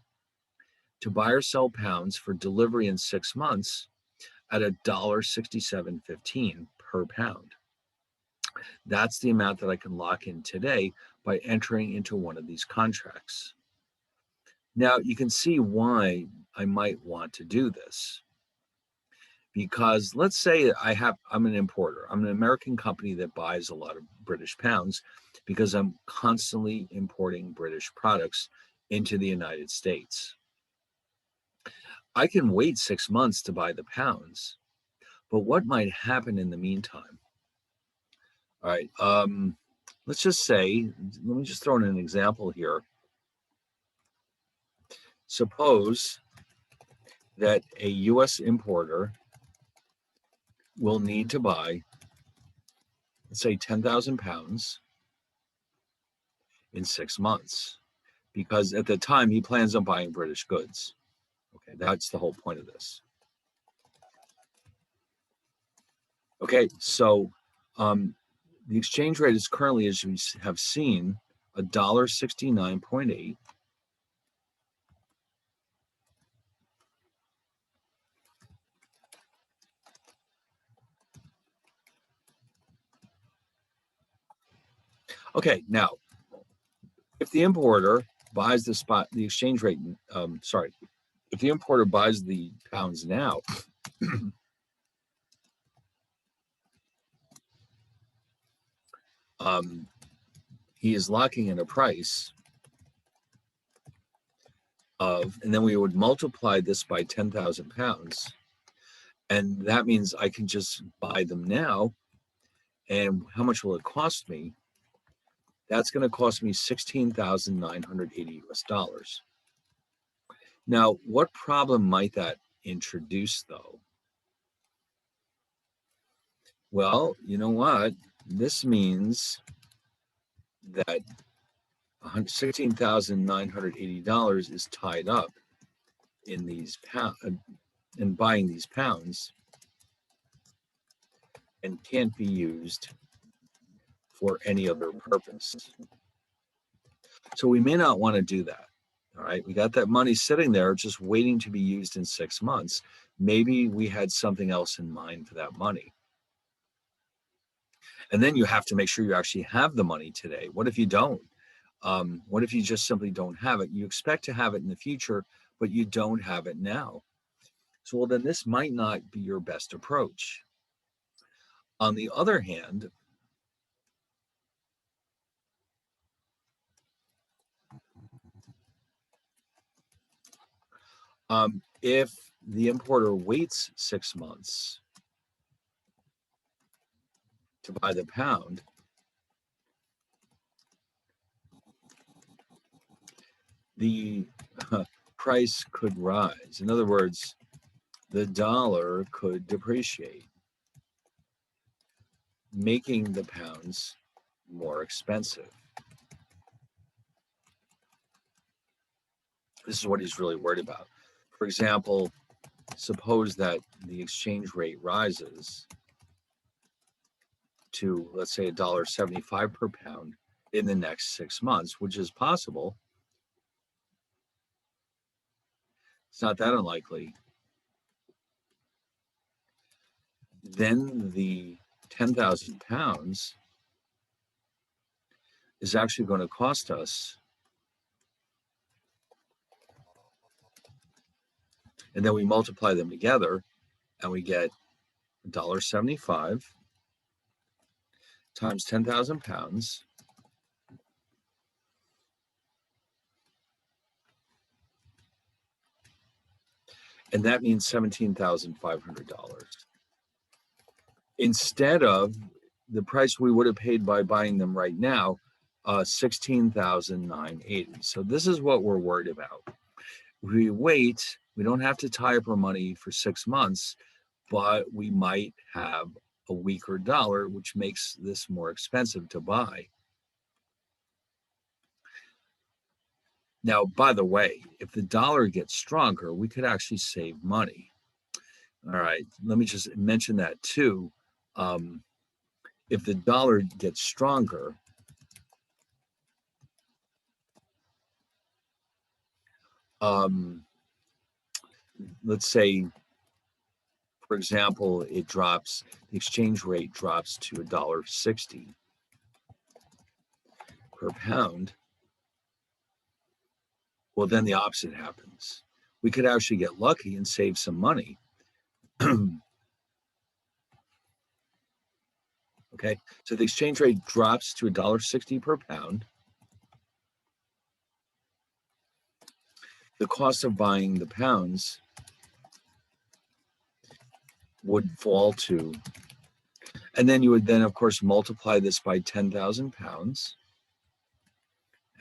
S1: to buy or sell pounds for delivery in 6 months at $1.6715 per pound. That's the amount that I can lock in today by entering into one of these contracts. Now, you can see why I might want to do this. Because let's say I'm an importer. I'm an American company that buys a lot of British pounds because I'm constantly importing British products into the United States. I can wait 6 months to buy the pounds, but what might happen in the meantime? All right, let's just say, let me just throw in an example here. Suppose that a US importer will need to buy, let's say, 10,000 pounds in 6 months, because at the time he plans on buying British goods. Okay, that's the whole point of this. Okay, so the exchange rate is currently, as we have seen, $1.69.8. Okay, now if the importer buys the exchange rate, sorry, if the importer buys the pounds now, he is locking in a price of, and then we would multiply this by 10,000 pounds. And that means I can just buy them now. And how much will it cost me? That's going to cost me 16,980 US dollars. Now, what problem might that introduce, though? Well, you know what? This means that $16,980 is tied up in these in buying these pounds and can't be used for any other purpose. So we may not want to do that. All right. We got that money sitting there just waiting to be used in 6 months. Maybe we had something else in mind for that money. And then you have to make sure you actually have the money today. What if you don't? What if you just simply don't have it? You expect to have it in the future, but you don't have it now. So, well, then this might not be your best approach. On the other hand, if the importer waits 6 months to buy the pound, the price could rise. In other words, the dollar could depreciate, making the pounds more expensive. This is what he's really worried about. For example, suppose that the exchange rate rises to, let's say, $1.75 per pound in the next 6 months, which is possible. It's not that unlikely. Then the 10,000 pounds is actually going to cost us, and then we multiply them together and we get $1.75 times 10,000 pounds. And that means $17,500. Instead of the price we would have paid by buying them right now, 16,980. So this is what we're worried about. We wait, we don't have to tie up our money for 6 months, but we might have a weaker dollar, which makes this more expensive to buy. Now, by the way, if the dollar gets stronger, we could actually save money. All right, let me just mention that too. If the dollar gets stronger, let's say, for example, the exchange rate drops to $1.60 per pound. Well, then the opposite happens. We could actually get lucky and save some money. Okay, so the exchange rate drops to $1.60 per pound. The cost of buying the pounds would fall to, and then you would then, of course, multiply this by 10,000 pounds.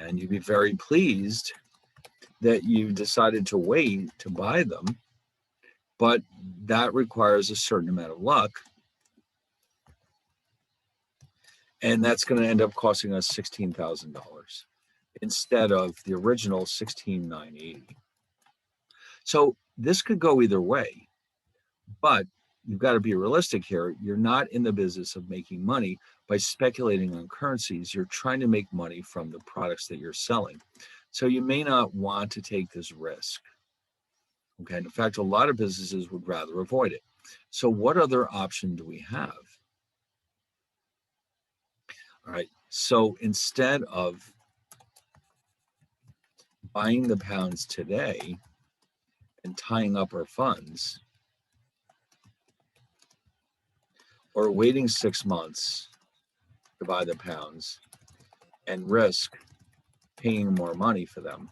S1: And you'd be very pleased that you decided to wait to buy them. But that requires a certain amount of luck. And that's going to end up costing us $16,000 instead of the original $16,980. So this could go either way. But you've got to be realistic here. You're not in the business of making money by speculating on currencies. You're trying to make money from the products that you're selling. So you may not want to take this risk. Okay. And in fact, a lot of businesses would rather avoid it. So what other option do we have? All right. So instead of buying the pounds today and tying up our funds, or waiting 6 months to buy the pounds and risk paying more money for them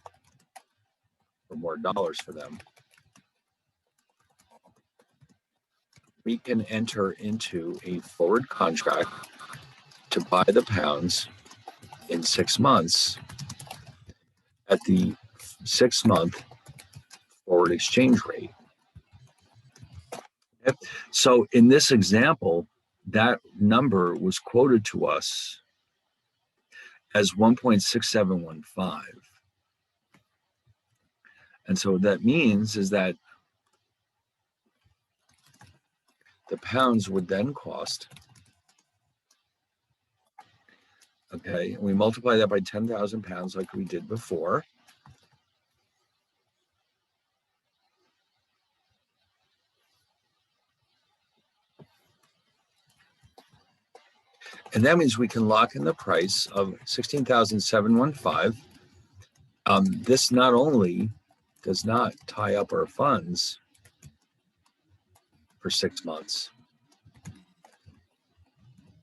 S1: or more dollars for them, we can enter into a forward contract to buy the pounds in 6 months at the 6-month forward exchange rate. So in this example, that number was quoted to us as 1.6715. And so what that means is that the pounds would then cost, okay, and we multiply that by 10,000 pounds like we did before. And that means we can lock in the price of 16,715. This not only does not tie up our funds for 6 months.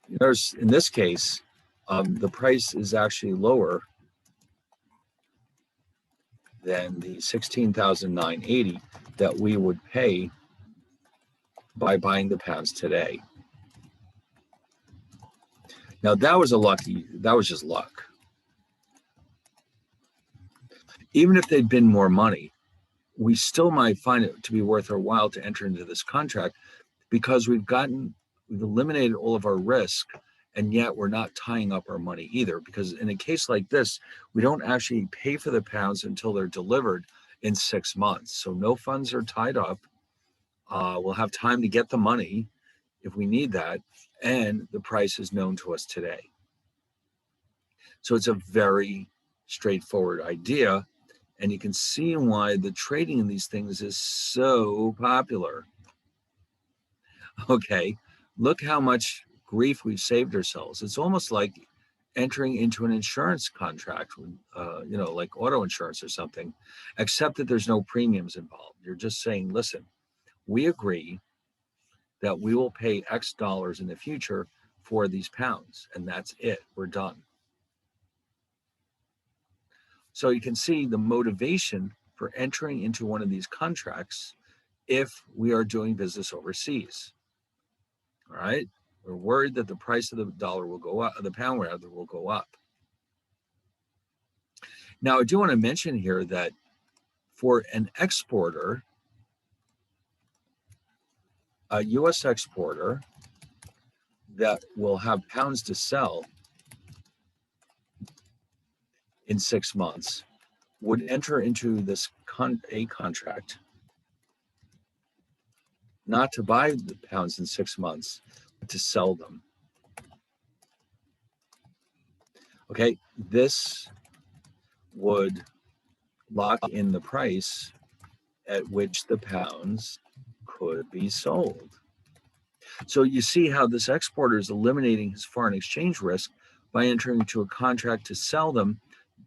S1: There's, in this case, the price is actually lower than the 16,980 that we would pay by buying the pounds today. Now that was just luck. Even if they'd been more money, we still might find it to be worth our while to enter into this contract because we've eliminated all of our risk, and yet we're not tying up our money either. Because in a case like this, we don't actually pay for the pounds until they're delivered in 6 months. So no funds are tied up. We'll have time to get the money if we need that, and the price is known to us today. So it's a very straightforward idea, and you can see why the trading in these things is so popular. Okay, look how much grief we've saved ourselves. It's almost like entering into an insurance contract, like auto insurance or something, except that there's no premiums involved. You're just saying, listen, we agree that we will pay X dollars in the future for these pounds, and that's it. We're done. So you can see the motivation for entering into one of these contracts if we are doing business overseas. All right. We're worried that the price of the dollar will go up, the pound rather will go up. Now, I do want to mention here that for an exporter, a U.S. exporter that will have pounds to sell in 6 months would enter into this a contract not to buy the pounds in 6 months, but to sell them. Okay, this would lock in the price at which the pounds could be sold. So you see how this exporter is eliminating his foreign exchange risk by entering into a contract to sell them,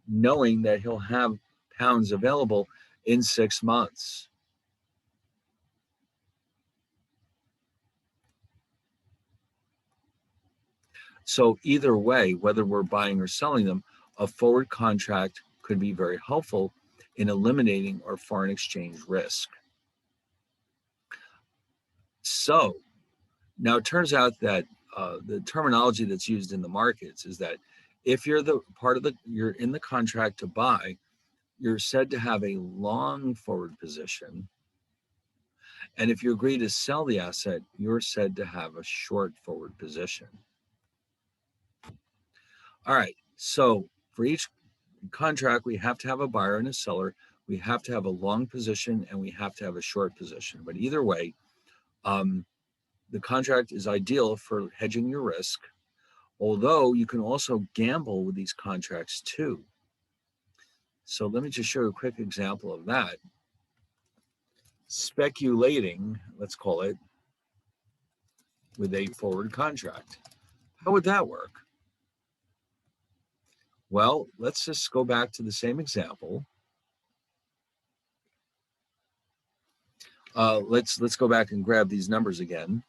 S1: knowing that he'll have pounds available in 6 months. So either way, whether we're buying or selling them, a forward contract could be very helpful in eliminating our foreign exchange risk. So now it turns out that the terminology that's used in the markets is that if you're you're in the contract to buy, you're said to have a long forward position. And if you agree to sell the asset, you're said to have a short forward position. All right, so for each contract, we have to have a buyer and a seller. We have to have a long position and we have to have a short position. But either way, the contract is ideal for hedging your risk, although you can also gamble with these contracts too. So let me just show you a quick example of that. Speculating, let's call it, with a forward contract. How would that work? Well, let's just go back to the same example. Let's go back and grab these numbers again.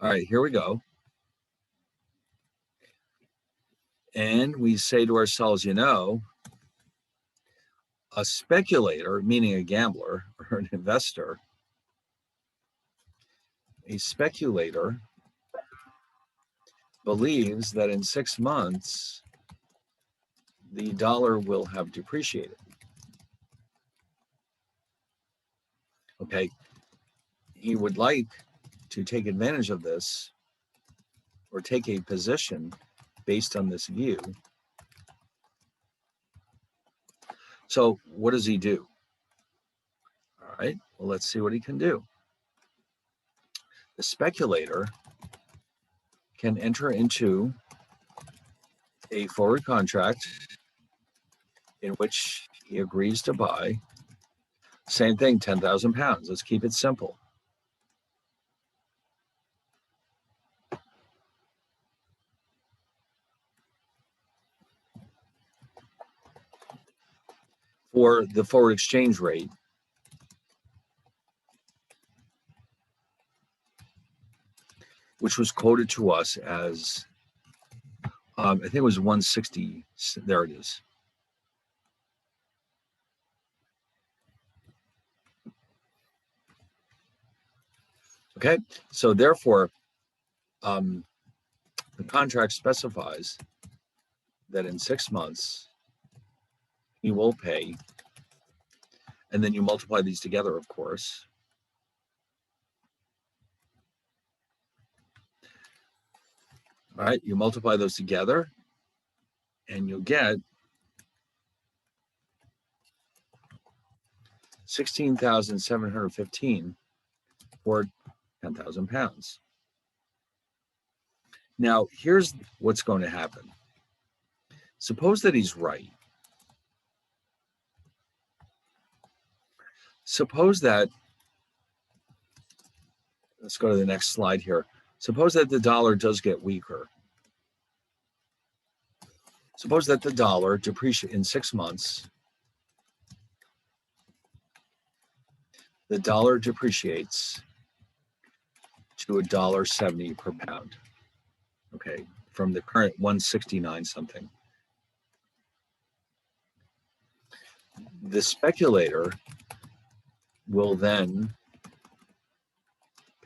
S1: All right, here we go. And we say to ourselves, you know, a speculator, meaning a gambler or an investor, a speculator believes that in 6 months, the dollar will have depreciated. Okay, he would like to take advantage of this or take a position based on this view. So what does he do? All right, well, let's see what he can do. The speculator can enter into a forward contract in which he agrees to buy, same thing, 10,000 pounds. Let's keep it simple. For the forward exchange rate, which was quoted to us as, I think it was 160. There it is. Okay, so therefore, the contract specifies that in 6 months, he will pay, and then you multiply these together, of course. All right, you multiply those together, and you'll get 16,715 for 10,000 pounds. Now, here's what's going to happen. Suppose that he's right. Suppose that, let's go to the next slide here. Suppose that the dollar does get weaker. Suppose that the dollar depreciates in 6 months. The dollar depreciates to $1.70 per pound. Okay, from the current 169 something. The speculator will then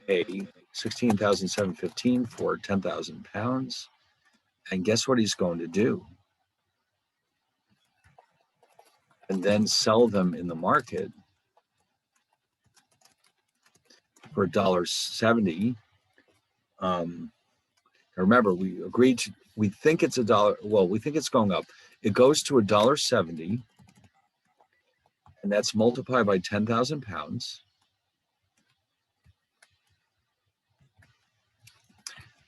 S1: pay 16,715 for 10,000 pounds. And guess what he's going to do? And then sell them in the market for $1.70. Remember, we agreed to, we think it's $1. Well, we think it's going up. It goes to $1.70, and that's multiplied by 10,000 pounds.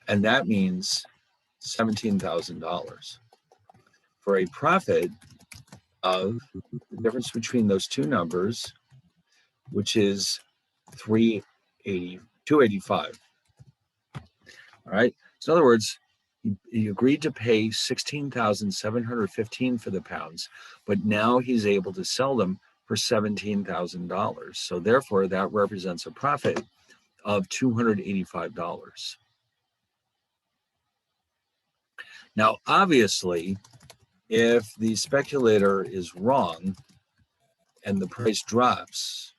S1: And that means $17,000 for a profit of the difference between those two numbers, which is 285. All right. So in other words, he agreed to pay 16,715 for the pounds, but now he's able to sell them for $17,000. So therefore, that represents a profit of $285. Now, obviously, if the speculator is wrong and the price drops,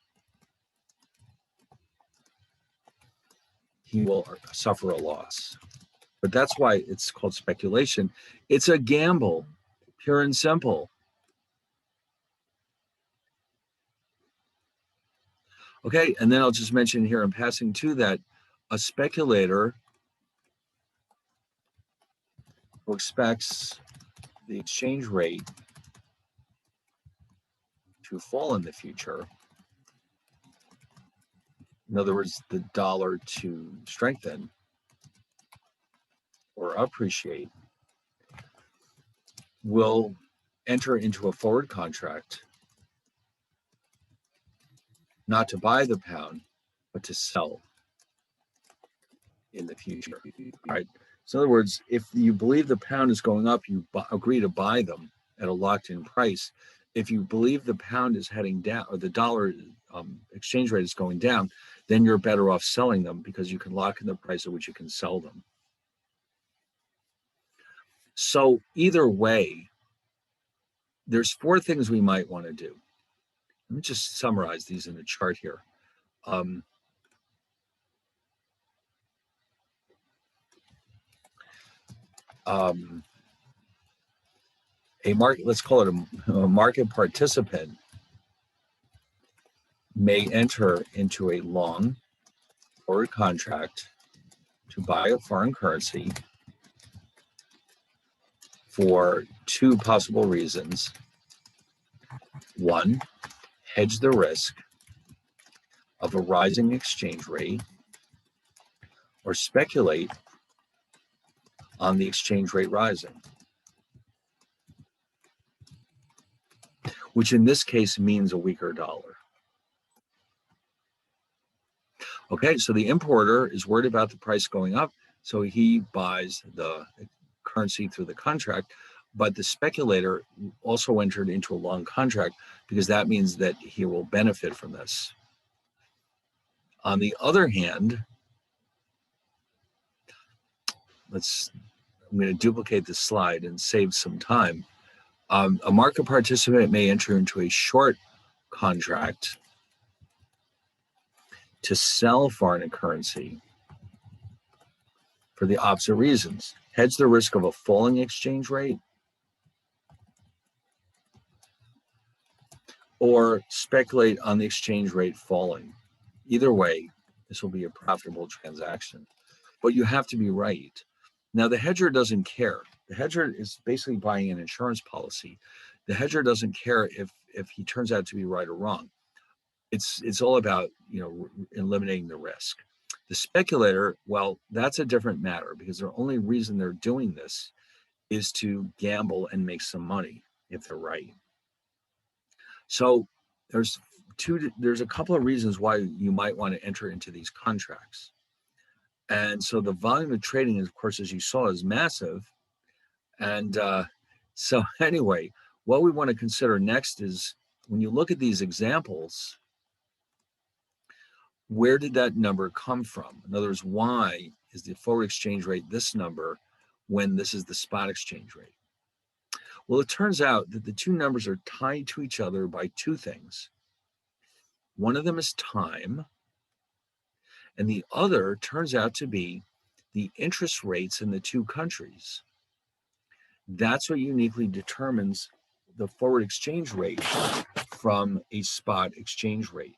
S1: he will suffer a loss. But that's why it's called speculation. It's a gamble, pure and simple. Okay, and then I'll just mention here in passing too that a speculator who expects the exchange rate to fall in the future in other words, the dollar to strengthen or appreciate, will enter into a forward contract, not to buy the pound, but to sell in the future. All right. So in other words, if you believe the pound is going up, you agree to buy them at a locked-in price. If you believe the pound is heading down, or the dollar exchange rate is going down, then you're better off selling them because you can lock in the price at which you can sell them. So either way, there's 4 things we might want to do. Let me just summarize these in a chart here. A market, let's call it a market participant, may enter into a long forward contract to buy a foreign currency for 2 possible reasons. 1, hedge the risk of a rising exchange rate, or speculate on the exchange rate rising, which in this case means a weaker dollar. Okay, so the importer is worried about the price going up, so he buys the currency through the contract, but the speculator also entered into a long contract because that means that he will benefit from this. On the other hand, I'm going to duplicate this slide and save some time. A market participant may enter into a short contract to sell foreign currency for the opposite reasons. Hedge the risk of a falling exchange rate, or speculate on the exchange rate falling. Either way, this will be a profitable transaction. But you have to be right. Now, the hedger doesn't care. The hedger is basically buying an insurance policy. The hedger doesn't care if he turns out to be right or wrong. It's all about, eliminating the risk. The speculator, well, that's a different matter because the only reason they're doing this is to gamble and make some money if they're right. So there's a couple of reasons why you might want to enter into these contracts. And so the volume of trading, of course, as you saw, is massive. And so anyway, what we want to consider next is when you look at these examples, where did that number come from? In other words, why is the forward exchange rate this number when this is the spot exchange rate? Well, it turns out that the 2 numbers are tied to each other by 2 things. One of them is time, and the other turns out to be the interest rates in the 2 countries. That's what uniquely determines the forward exchange rate from a spot exchange rate.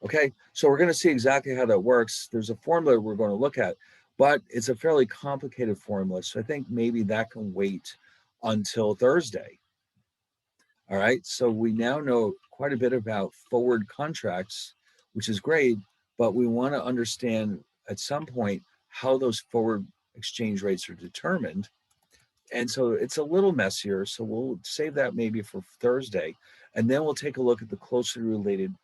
S1: Okay, so we're going to see exactly how that works. There's a formula we're going to look at, but it's a fairly complicated formula. So I think maybe that can wait until Thursday. All right, so we now know quite a bit about forward contracts, which is great, but we want to understand at some point how those forward exchange rates are determined. And so it's a little messier, so we'll save that maybe for Thursday. And then we'll take a look at the closely related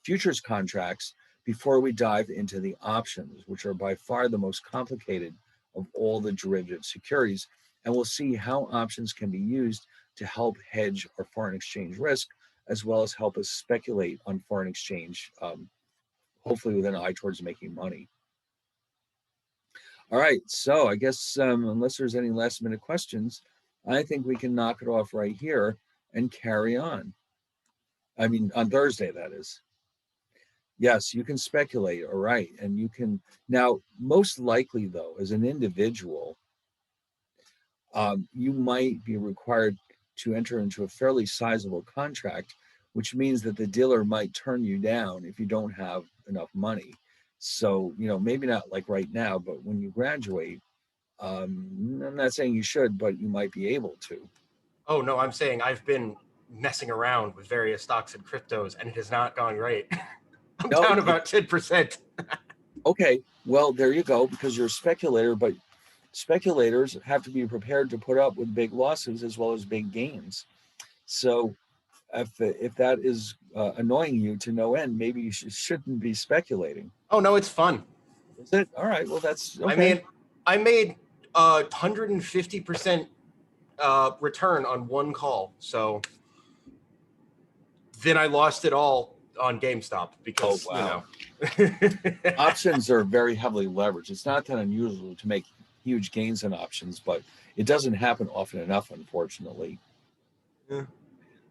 S1: futures contracts before we dive into the options, which are by far the most complicated of all the derivative securities. And we'll see how options can be used to help hedge our foreign exchange risk, as well as help us speculate on foreign exchange, hopefully with an eye towards making money. All right, so I guess unless there's any last minute questions, I think we can knock it off right here and carry on. I mean, on Thursday, that is. Yes, you can speculate, all right. And you can, now, most likely though, as an individual, you might be required to enter into a fairly sizable contract, which means that the dealer might turn you down if you don't have enough money. So, maybe not like right now, but when you graduate, I'm not saying you should, but you might be able to.
S4: Oh no, I'm saying I've been messing around with various stocks and cryptos, and it has not gone great. I'm
S1: No,
S4: down about 10%.
S1: Okay, well, there you go, because you're a speculator, but speculators have to be prepared to put up with big losses as well as big gains. So if that is annoying you to no end, maybe you shouldn't be speculating.
S4: Oh no, it's fun.
S1: Is it? All right, well, that's okay.
S4: I mean, I made 150% return on one call. So then I lost it all on GameStop because,
S1: Oh, wow.
S4: you know.
S1: Options are very heavily leveraged. It's not that unusual to make huge gains in options, but it doesn't happen often enough, unfortunately.
S4: Yeah.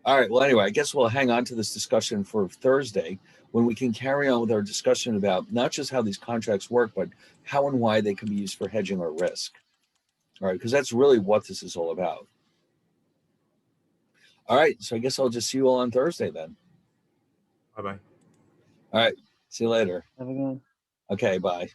S1: All right. Well, anyway, I guess we'll hang on to this discussion for Thursday when we can carry on with our discussion about not just how these contracts work, but how and why they can be used for hedging or risk. All right. Because that's really what this is all about. All right. So I guess I'll just see you all on Thursday then.
S4: Bye-bye.
S1: All right. See you later.
S5: Have a good one.
S1: Okay. Bye.